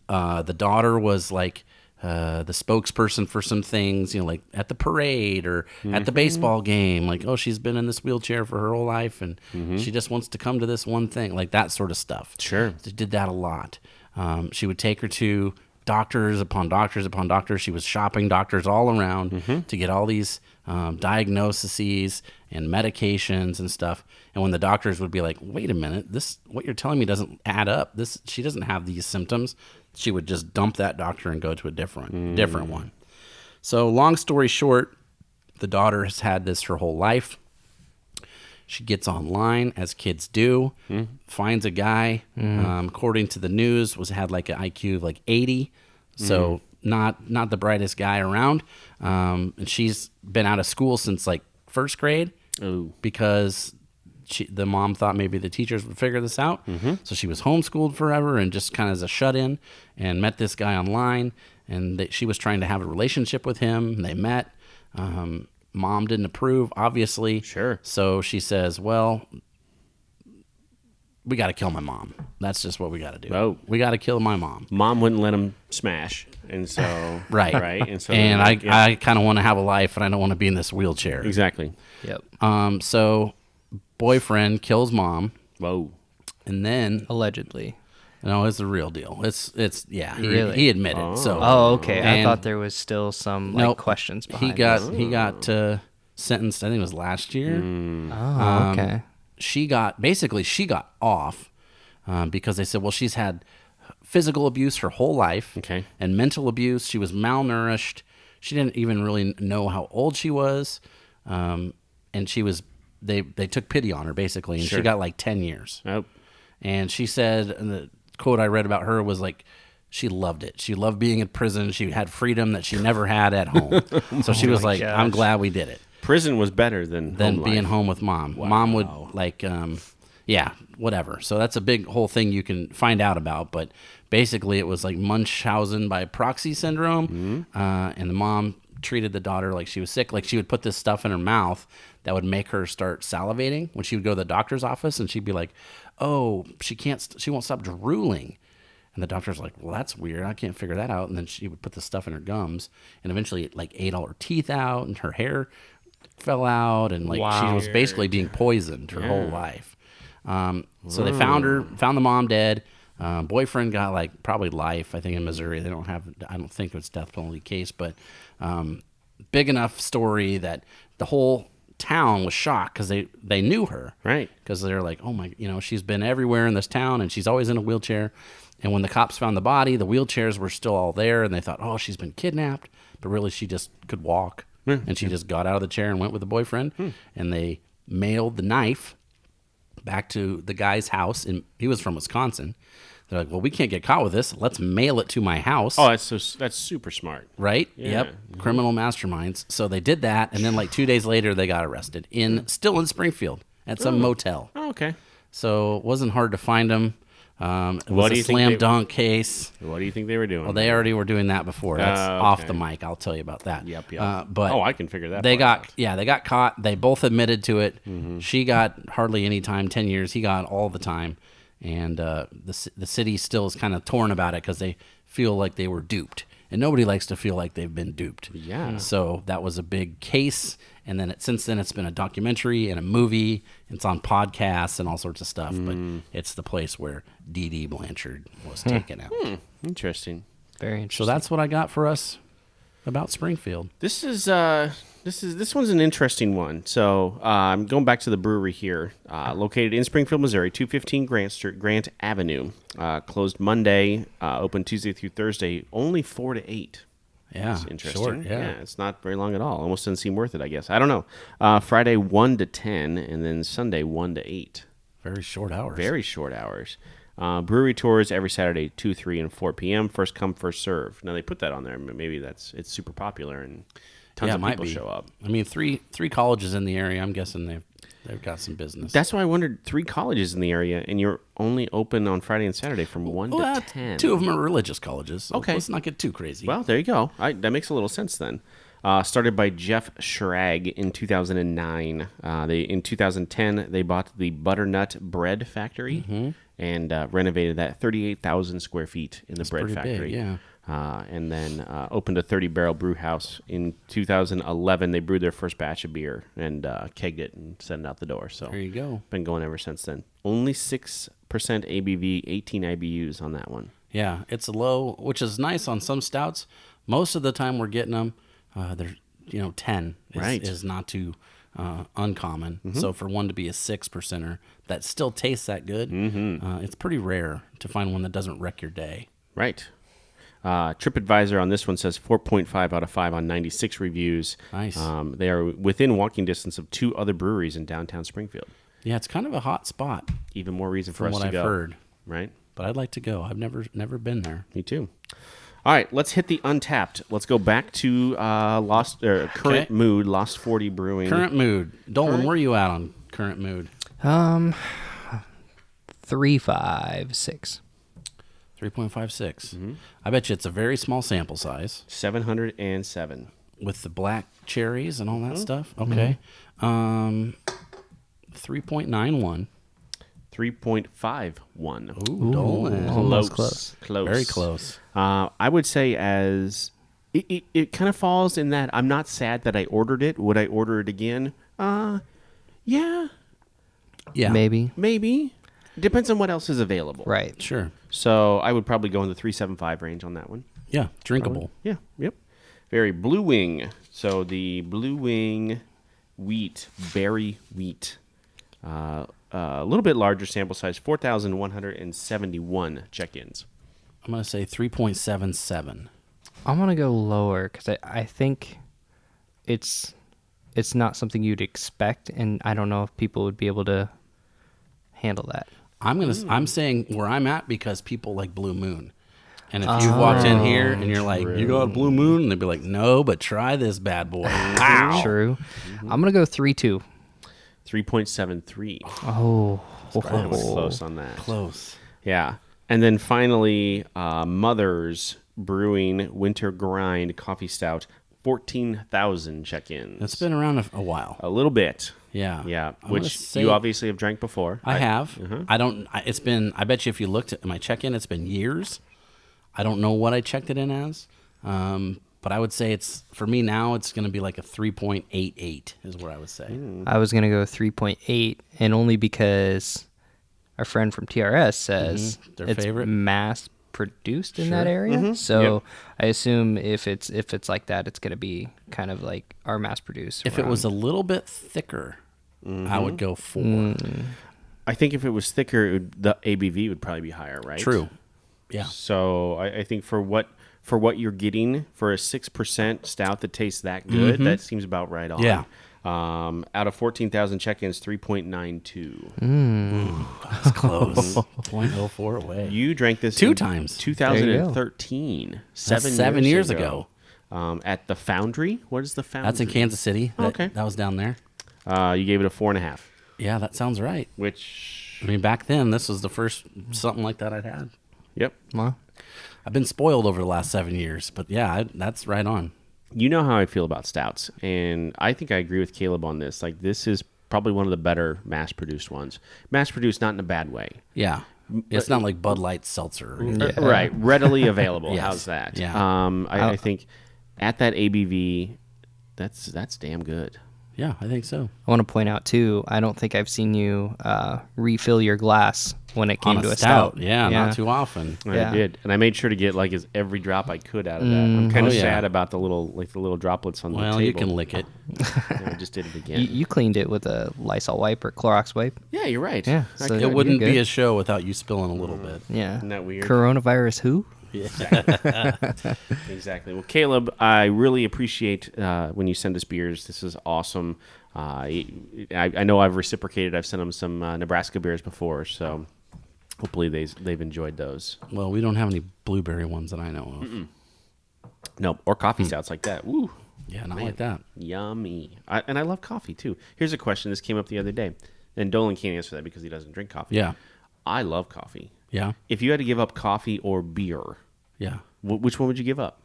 [SPEAKER 2] The daughter was like the spokesperson for some things, like at the parade or at the baseball game. Like, oh, she's been in this wheelchair for her whole life, and she just wants to come to this one thing, like that sort of stuff.
[SPEAKER 1] Sure.
[SPEAKER 2] She did that a lot. She would take her to doctors upon doctors upon doctors. She was shopping doctors all around to get all these diagnoses and medications and stuff. And when the doctors would be like, wait a minute, what you're telling me doesn't add up. She doesn't have these symptoms. She would just dump that doctor and go to a different one. So long story short, the daughter has had this her whole life. She gets online, as kids do, finds a guy, according to the news, had like an IQ of like 80. So not the brightest guy around. And she's been out of school since like first grade because the mom thought maybe the teachers would figure this out. So she was homeschooled forever and just kind of as a shut-in, and met this guy online. And she was trying to have a relationship with him. They met. Mom didn't approve, obviously.
[SPEAKER 1] Sure.
[SPEAKER 2] So she says, well, we got to kill my mom. That's just what we got to do.
[SPEAKER 1] Oh.
[SPEAKER 2] We got to kill my mom.
[SPEAKER 1] Mom wouldn't let him smash, and so
[SPEAKER 2] Right.
[SPEAKER 1] right, and so
[SPEAKER 2] And
[SPEAKER 1] yeah.
[SPEAKER 2] I kind of want to have a life, and I don't want to be in this wheelchair.
[SPEAKER 1] exactly.
[SPEAKER 3] Yep.
[SPEAKER 2] So boyfriend kills mom,
[SPEAKER 1] Whoa.
[SPEAKER 2] and then
[SPEAKER 3] Allegedly.
[SPEAKER 2] No, it's the real deal. It's yeah.
[SPEAKER 3] Really?
[SPEAKER 2] He admitted. So
[SPEAKER 3] Oh, okay. I
[SPEAKER 2] And-
[SPEAKER 3] thought there was still some
[SPEAKER 2] Nope.
[SPEAKER 3] questions behind
[SPEAKER 2] He got sentenced. I think it was last year.
[SPEAKER 3] Oh, okay.
[SPEAKER 2] She got off because they said, well, she's had physical abuse her whole life,
[SPEAKER 1] Okay.
[SPEAKER 2] and mental abuse. She was malnourished. She didn't even really know how old she was, and she was. They took pity on her basically, and
[SPEAKER 1] Sure.
[SPEAKER 2] she got like 10 years.
[SPEAKER 1] Nope.
[SPEAKER 2] And she said, and the quote I read about her was like, she loved it. She loved being in prison. She had freedom that she never had at home. So she was like, I'm glad we did it.
[SPEAKER 1] Prison was better than home
[SPEAKER 2] Being
[SPEAKER 1] life.
[SPEAKER 2] home with mom. Mom would like, yeah, whatever. So that's a big whole thing you can find out about. But basically, it was like Munchausen by proxy syndrome, and the mom treated the daughter like she was sick. Like she would put this stuff in her mouth that would make her start salivating when she would go to the doctor's office, and she'd be like, "Oh, she won't stop drooling." And the doctor's like, well, that's weird. I can't figure that out. And then she would put the stuff in her gums, and eventually it like ate all her teeth out, and her hair fell out, and like she was basically being poisoned her whole life. So they found the mom dead. Boyfriend got like probably life. I think in Missouri I don't think it's death penalty case, but big enough story that the whole town was shocked because they knew her,
[SPEAKER 1] Right.
[SPEAKER 2] because they're like, oh my, she's been everywhere in this town, and she's always in a wheelchair. And when the cops found the body, the wheelchairs were still all there, and they thought, oh, she's been kidnapped, but really she just could walk, and she just got out of the chair and went with the boyfriend, and they mailed the knife back to the guy's house, and he was from Wisconsin. They're like, well, we can't get caught with this. Let's mail it to my house.
[SPEAKER 1] Oh, that's super smart.
[SPEAKER 2] Right?
[SPEAKER 1] Yeah.
[SPEAKER 2] Yep. Criminal masterminds. So they did that, and then like 2 days later, they got arrested still in Springfield at some motel.
[SPEAKER 1] Oh, okay.
[SPEAKER 2] So it wasn't hard to find them. It
[SPEAKER 1] What
[SPEAKER 2] was
[SPEAKER 1] do
[SPEAKER 2] a
[SPEAKER 1] you think
[SPEAKER 2] slam dunk case.
[SPEAKER 1] What do you think they were doing?
[SPEAKER 2] Well, they already were doing that before. That's off the mic. I'll tell you about that.
[SPEAKER 1] Yep.
[SPEAKER 2] But
[SPEAKER 1] I can figure that.
[SPEAKER 2] they
[SPEAKER 1] part
[SPEAKER 2] got
[SPEAKER 1] out.
[SPEAKER 2] they got caught. They both admitted to it. She got hardly any time, 10 years. He got all the time, and the city still is kind of torn about it because they feel like they were duped, and nobody likes to feel like they've been duped.
[SPEAKER 1] Yeah.
[SPEAKER 2] So that was a big case, and then since then it's been a documentary and a movie. It's on podcasts and all sorts of stuff. But it's the place where Dee Dee Blanchard was taken out.
[SPEAKER 1] Interesting.
[SPEAKER 3] Very
[SPEAKER 2] So
[SPEAKER 3] interesting.
[SPEAKER 2] that's what I got for us about Springfield.
[SPEAKER 1] This one's an interesting one. So I'm going back to the brewery here, located in Springfield, Missouri, 215 Grant Avenue. Closed Monday, open Tuesday through Thursday, only 4 to 8.
[SPEAKER 2] Yeah,
[SPEAKER 1] It's interesting.
[SPEAKER 2] short, yeah.
[SPEAKER 1] It's not very long at all. Almost doesn't seem worth it, I guess. I don't know. Friday 1 to 10, and then Sunday 1 to 8.
[SPEAKER 2] Very short hours.
[SPEAKER 1] Very short hours. Brewery tours every Saturday, 2, 3, and 4 p.m. First come, first serve. Now they put that on there. Maybe it's super popular and tons
[SPEAKER 2] Yeah, it
[SPEAKER 1] of
[SPEAKER 2] might
[SPEAKER 1] people
[SPEAKER 2] be.
[SPEAKER 1] show up.
[SPEAKER 2] I mean, three colleges in the area. I'm guessing they've got some business.
[SPEAKER 1] That's why I wondered. 3 colleges in the area, and you're only open on Friday and Saturday from 1 to 10.
[SPEAKER 2] 2 of them are religious colleges. So
[SPEAKER 1] Okay.
[SPEAKER 2] let's not get too crazy.
[SPEAKER 1] Well, there you go. That makes a little sense then. Started by Jeff Schrag in 2009. In 2010 they bought the Butternut Bread Factory and renovated that 38,000 square feet in the bread
[SPEAKER 2] pretty big,
[SPEAKER 1] factory.
[SPEAKER 2] yeah.
[SPEAKER 1] And then opened a 30-barrel brew house in 2011. They brewed their first batch of beer and kegged it and sent it out the door. So
[SPEAKER 2] There you go.
[SPEAKER 1] been going ever since then. Only 6% ABV, 18 IBUs on that one.
[SPEAKER 2] Yeah, it's low, which is nice on some stouts. Most of the time we're getting them, they're 10
[SPEAKER 1] Right.
[SPEAKER 2] is not too uncommon. So for one to be a 6%er that still tastes that good, it's pretty rare to find one that doesn't wreck your day.
[SPEAKER 1] Right. TripAdvisor on this one says 4.5 out of 5 on 96 reviews.
[SPEAKER 2] Nice.
[SPEAKER 1] They are within walking distance of 2 other breweries in downtown Springfield.
[SPEAKER 2] Yeah, it's kind of a hot spot
[SPEAKER 1] Even more reason for
[SPEAKER 2] from
[SPEAKER 1] us
[SPEAKER 2] what
[SPEAKER 1] to
[SPEAKER 2] I've
[SPEAKER 1] go.
[SPEAKER 2] heard,
[SPEAKER 1] Right?
[SPEAKER 2] but I'd like to go. I've never been there.
[SPEAKER 1] Me too. All right, let's hit the Untapped. Let's go back to Current Mood, Lost 40 Brewing.
[SPEAKER 2] Current mood. Dolan, where are you at on current mood?
[SPEAKER 3] 356.
[SPEAKER 2] 3.56. I bet you it's a very small sample size
[SPEAKER 1] 707.
[SPEAKER 2] with the black cherries and all that stuff. Okay. 3.91.
[SPEAKER 1] 3.51.
[SPEAKER 2] Ooh, Dolan.
[SPEAKER 3] Almost close.
[SPEAKER 2] Very close.
[SPEAKER 1] I would say as it kind of falls in that I'm not sad that I ordered it. Would I order it again? Yeah,
[SPEAKER 2] Yeah.
[SPEAKER 3] Maybe.
[SPEAKER 1] maybe. Depends on what else is available.
[SPEAKER 3] Right.
[SPEAKER 2] Sure.
[SPEAKER 1] So I would probably go in the 375 range on that one.
[SPEAKER 2] Yeah, drinkable.
[SPEAKER 1] Yeah. Yep. Very Blue Wing. So the Blue Wing wheat, berry wheat. A little bit larger sample size, 4,171 check-ins.
[SPEAKER 2] I'm going to say 3.77.
[SPEAKER 3] I'm gonna go lower because I think it's not something you'd expect, and I don't know if people would be able to handle that.
[SPEAKER 2] I'm saying where I'm at because people like Blue Moon. And if you walked in here and you're like, you got a Blue Moon, and they'd be like, no, but try this bad boy.
[SPEAKER 3] True. I'm gonna go 3.2.
[SPEAKER 1] 3.73.
[SPEAKER 3] Oh,
[SPEAKER 1] I was close on that.
[SPEAKER 2] Close.
[SPEAKER 1] Yeah. And then finally, Mother's Brewing Winter Grind Coffee Stout, 14,000 check-ins.
[SPEAKER 2] It's been around a while.
[SPEAKER 1] A little bit.
[SPEAKER 2] Yeah.
[SPEAKER 1] Yeah,
[SPEAKER 2] I'm gonna
[SPEAKER 1] which
[SPEAKER 2] say-
[SPEAKER 1] you obviously have drank before.
[SPEAKER 2] I have.
[SPEAKER 1] Uh-huh.
[SPEAKER 2] I bet you if you looked at my check-in, it's been years. I don't know what I checked it in as. But I would say for me now, it's going to be like a 3.88 is where I would say.
[SPEAKER 3] I was gonna go 3.8, and only because our friend from TRS says
[SPEAKER 2] Their
[SPEAKER 3] it's
[SPEAKER 2] favorite?
[SPEAKER 3] mass produced in that area. So I assume if it's like that, it's gonna be kind of like our mass produced.
[SPEAKER 2] If it was a little bit thicker, I would go 4.
[SPEAKER 1] I think if it was thicker, the ABV would probably be higher, right?
[SPEAKER 2] True. Yeah.
[SPEAKER 1] So I think for what you're getting for a 6% stout that tastes that good, that seems about right on.
[SPEAKER 2] Yeah.
[SPEAKER 1] Out of 14,000 check-ins, 3.92.
[SPEAKER 2] That's close. 0.04 away.
[SPEAKER 1] You drank this
[SPEAKER 2] Two
[SPEAKER 1] in
[SPEAKER 2] times.
[SPEAKER 1] 2013.
[SPEAKER 2] That's 7 years ago.
[SPEAKER 1] At the Foundry. What is the Foundry?
[SPEAKER 2] That's in Kansas City.
[SPEAKER 1] Okay.
[SPEAKER 2] That was down there.
[SPEAKER 1] You gave it a 4.5,
[SPEAKER 2] Yeah, that sounds right.
[SPEAKER 1] which,
[SPEAKER 2] I mean, back then, this was the first something like that I'd had.
[SPEAKER 1] yep.
[SPEAKER 3] Well,
[SPEAKER 2] I've been spoiled over the last 7 years, but yeah, that's right on.
[SPEAKER 1] You know how I feel about stouts, and I think I agree with Caleb on this. Like, this is probably one of the better mass-produced ones. Mass-produced, not in a bad way.
[SPEAKER 2] Yeah. It's not like Bud Light seltzer.
[SPEAKER 1] Right, readily available.
[SPEAKER 2] Yes.
[SPEAKER 1] How's that?
[SPEAKER 2] Yeah.
[SPEAKER 1] I think at that ABV, that's damn good.
[SPEAKER 2] Yeah, I think so.
[SPEAKER 3] I want to point out too, I don't think I've seen you refill your glass when it came
[SPEAKER 2] On
[SPEAKER 3] to a stout.
[SPEAKER 2] Yeah, not too often.
[SPEAKER 3] Yeah.
[SPEAKER 1] I did, and I made sure to get like every drop I could out of that. I'm kind of
[SPEAKER 2] Oh, yeah.
[SPEAKER 1] sad about the little droplets on the
[SPEAKER 2] Well,
[SPEAKER 1] table.
[SPEAKER 2] you can lick it.
[SPEAKER 1] Yeah, I just did it again.
[SPEAKER 3] You cleaned it with a Lysol wipe or Clorox wipe.
[SPEAKER 1] Yeah, you're right.
[SPEAKER 3] Yeah,
[SPEAKER 1] I
[SPEAKER 3] so
[SPEAKER 1] could.
[SPEAKER 3] you're
[SPEAKER 2] It wouldn't
[SPEAKER 3] good.
[SPEAKER 2] be a show without you spilling a little bit.
[SPEAKER 3] Yeah.
[SPEAKER 1] Isn't that weird?
[SPEAKER 3] Coronavirus who?
[SPEAKER 1] Exactly. Well, Caleb, I really appreciate when you send us beers. This is awesome. I know I've reciprocated. I've sent them some Nebraska beers before, so hopefully they've enjoyed those.
[SPEAKER 2] Well, we don't have any blueberry ones that I know of.
[SPEAKER 1] No, or coffee stouts like that. Woo,
[SPEAKER 2] Yeah, not like that.
[SPEAKER 1] yummy. And I love coffee too. Here's a question. This came up the other day, and Dolan can't answer that because he doesn't drink coffee.
[SPEAKER 2] Yeah.
[SPEAKER 1] I love coffee.
[SPEAKER 2] Yeah.
[SPEAKER 1] If you had to give up coffee or beer,
[SPEAKER 2] Yeah.
[SPEAKER 1] which one would you give up?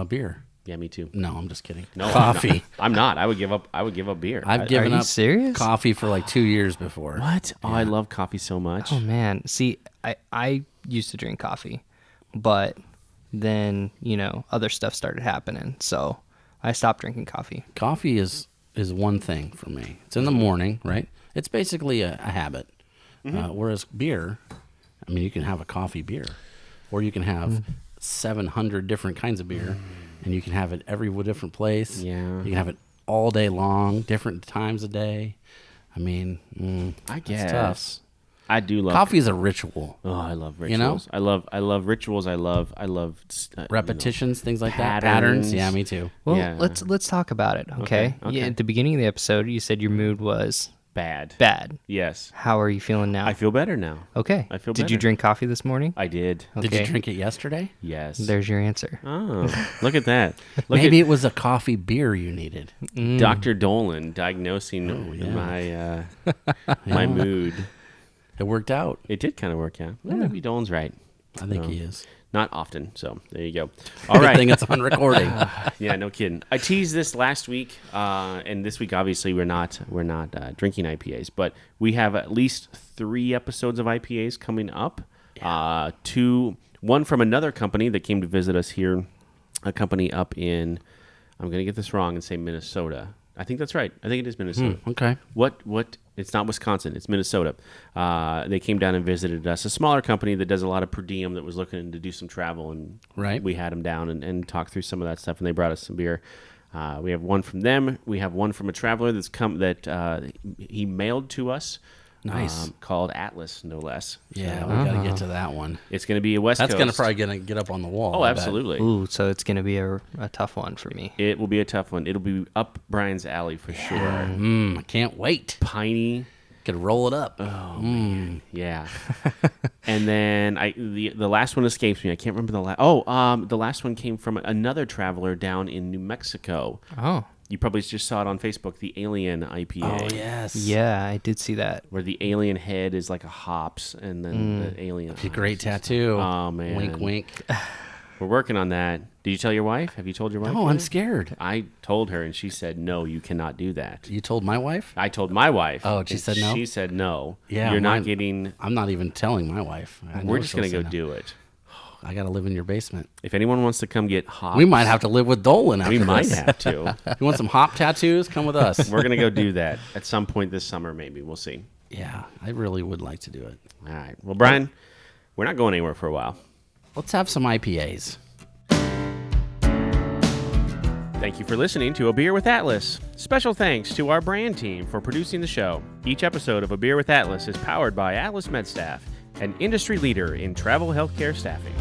[SPEAKER 2] Beer.
[SPEAKER 1] Yeah, me too.
[SPEAKER 2] No, I'm just kidding.
[SPEAKER 1] No,
[SPEAKER 2] Coffee.
[SPEAKER 1] I'm not. I would give up beer.
[SPEAKER 2] I've given
[SPEAKER 3] you
[SPEAKER 2] up
[SPEAKER 3] serious?
[SPEAKER 2] coffee for like 2 years before.
[SPEAKER 1] What? Oh, I love coffee so much.
[SPEAKER 3] Oh man, see, I used to drink coffee, but then other stuff started happening, so I stopped drinking coffee.
[SPEAKER 2] Coffee is one thing for me. It's in the morning, right? It's basically a habit. Whereas beer, I mean, you can have a coffee beer, or you can have 700 different kinds of beer, and you can have it every different place.
[SPEAKER 1] Yeah.
[SPEAKER 2] You can have it all day long, different times of day. I mean,
[SPEAKER 1] I
[SPEAKER 2] it's
[SPEAKER 1] guess.
[SPEAKER 2] tough.
[SPEAKER 1] I do love
[SPEAKER 2] Coffee is a ritual.
[SPEAKER 1] Oh, I love rituals.
[SPEAKER 2] You know?
[SPEAKER 1] I love rituals. I love
[SPEAKER 2] Repetitions, things like that.
[SPEAKER 1] patterns.
[SPEAKER 2] Patterns. Yeah, me too.
[SPEAKER 3] Well,
[SPEAKER 1] Yeah.
[SPEAKER 3] let's talk about it, okay?
[SPEAKER 1] Okay.
[SPEAKER 3] Yeah, at the beginning of the episode, you said your mood was
[SPEAKER 1] bad.
[SPEAKER 3] bad.
[SPEAKER 1] Yes.
[SPEAKER 3] How are you feeling now?
[SPEAKER 1] I feel better now.
[SPEAKER 3] okay.
[SPEAKER 1] I feel
[SPEAKER 3] Did you
[SPEAKER 1] better.
[SPEAKER 3] drink coffee this morning?
[SPEAKER 1] I did.
[SPEAKER 3] Okay.
[SPEAKER 2] Did you drink it yesterday?
[SPEAKER 1] Yes.
[SPEAKER 3] There's your answer.
[SPEAKER 1] Oh, look at that. Look
[SPEAKER 2] Maybe it was a coffee beer you needed.
[SPEAKER 1] at Dr. Dolan diagnosing my mood.
[SPEAKER 2] It worked out.
[SPEAKER 1] It did kind of work out. Well, maybe Dolan's right.
[SPEAKER 2] I think he is.
[SPEAKER 1] Not often. So there you go. All
[SPEAKER 2] Good
[SPEAKER 1] right.
[SPEAKER 2] thing it's on recording.
[SPEAKER 1] Yeah, no kidding. I teased this last week, and this week obviously we're not drinking IPAs, but we have at least 3 episodes of IPAs coming up. One from another company that came to visit us here, a company up in, I'm going to get this wrong and say Minnesota. I think that's right. I think it is Minnesota.
[SPEAKER 2] Okay.
[SPEAKER 1] What? It's not Wisconsin. It's Minnesota. They came down and visited us. A smaller company that does a lot of per diem that was looking to do some travel, and
[SPEAKER 2] Right.
[SPEAKER 1] we had them down and talked through some of that stuff, and they brought us some beer. We have one from them. We have one from a traveler that's come that he mailed to us.
[SPEAKER 2] Nice.
[SPEAKER 1] Called Atlas, no less.
[SPEAKER 2] Yeah, we got to get to that one.
[SPEAKER 1] It's going to be a West
[SPEAKER 2] That's
[SPEAKER 1] Coast.
[SPEAKER 2] going to probably get up on the wall.
[SPEAKER 1] Oh,
[SPEAKER 2] I bet.
[SPEAKER 1] absolutely.
[SPEAKER 3] Ooh, so it's going to be a tough one for me.
[SPEAKER 1] It will be a tough one. It'll be up Brian's alley for sure.
[SPEAKER 2] I can't wait.
[SPEAKER 1] Piney.
[SPEAKER 2] Could roll it up.
[SPEAKER 1] Oh man, yeah. And then the last one escapes me. I can't remember the last. The last one came from another traveler down in New Mexico.
[SPEAKER 3] Oh.
[SPEAKER 1] You probably just saw it on Facebook, the Alien IPA.
[SPEAKER 2] Oh, yes.
[SPEAKER 3] Yeah, I did see that.
[SPEAKER 1] Where the alien head is like a hops, and then the alien.
[SPEAKER 2] It's a great tattoo.
[SPEAKER 1] Oh man.
[SPEAKER 2] Wink, wink.
[SPEAKER 1] We're working on that. Did you tell your wife? Have you told your wife?
[SPEAKER 2] Oh,
[SPEAKER 1] yet?
[SPEAKER 2] I'm scared.
[SPEAKER 1] I told her, and she said, "No, you cannot do that."
[SPEAKER 2] You told my wife?
[SPEAKER 1] I told my wife.
[SPEAKER 2] Oh, she
[SPEAKER 1] and
[SPEAKER 2] said no?
[SPEAKER 1] She said no.
[SPEAKER 2] Yeah,
[SPEAKER 1] you're not
[SPEAKER 2] mine-
[SPEAKER 1] getting.
[SPEAKER 2] I'm not even telling my wife. I know
[SPEAKER 1] We're just
[SPEAKER 2] she'll
[SPEAKER 1] gonna
[SPEAKER 2] say
[SPEAKER 1] go
[SPEAKER 2] no.
[SPEAKER 1] do it.
[SPEAKER 2] I got to live in your basement.
[SPEAKER 1] If anyone wants to come get hops,
[SPEAKER 2] We might have to live with Dolan after
[SPEAKER 1] We might
[SPEAKER 2] this.
[SPEAKER 1] have to.
[SPEAKER 2] You want some hop tattoos? Come with us.
[SPEAKER 1] We're gonna go do that at some point this summer. Maybe we'll see.
[SPEAKER 2] Yeah, I really would like to do it.
[SPEAKER 1] All right. Well, Brian, we're not going anywhere for a while.
[SPEAKER 2] Let's have some IPAs.
[SPEAKER 1] Thank you for listening to A Beer with Atlas. Special thanks to our brand team for producing the show. Each episode of A Beer with Atlas is powered by Atlas MedStaff, an industry leader in travel healthcare staffing.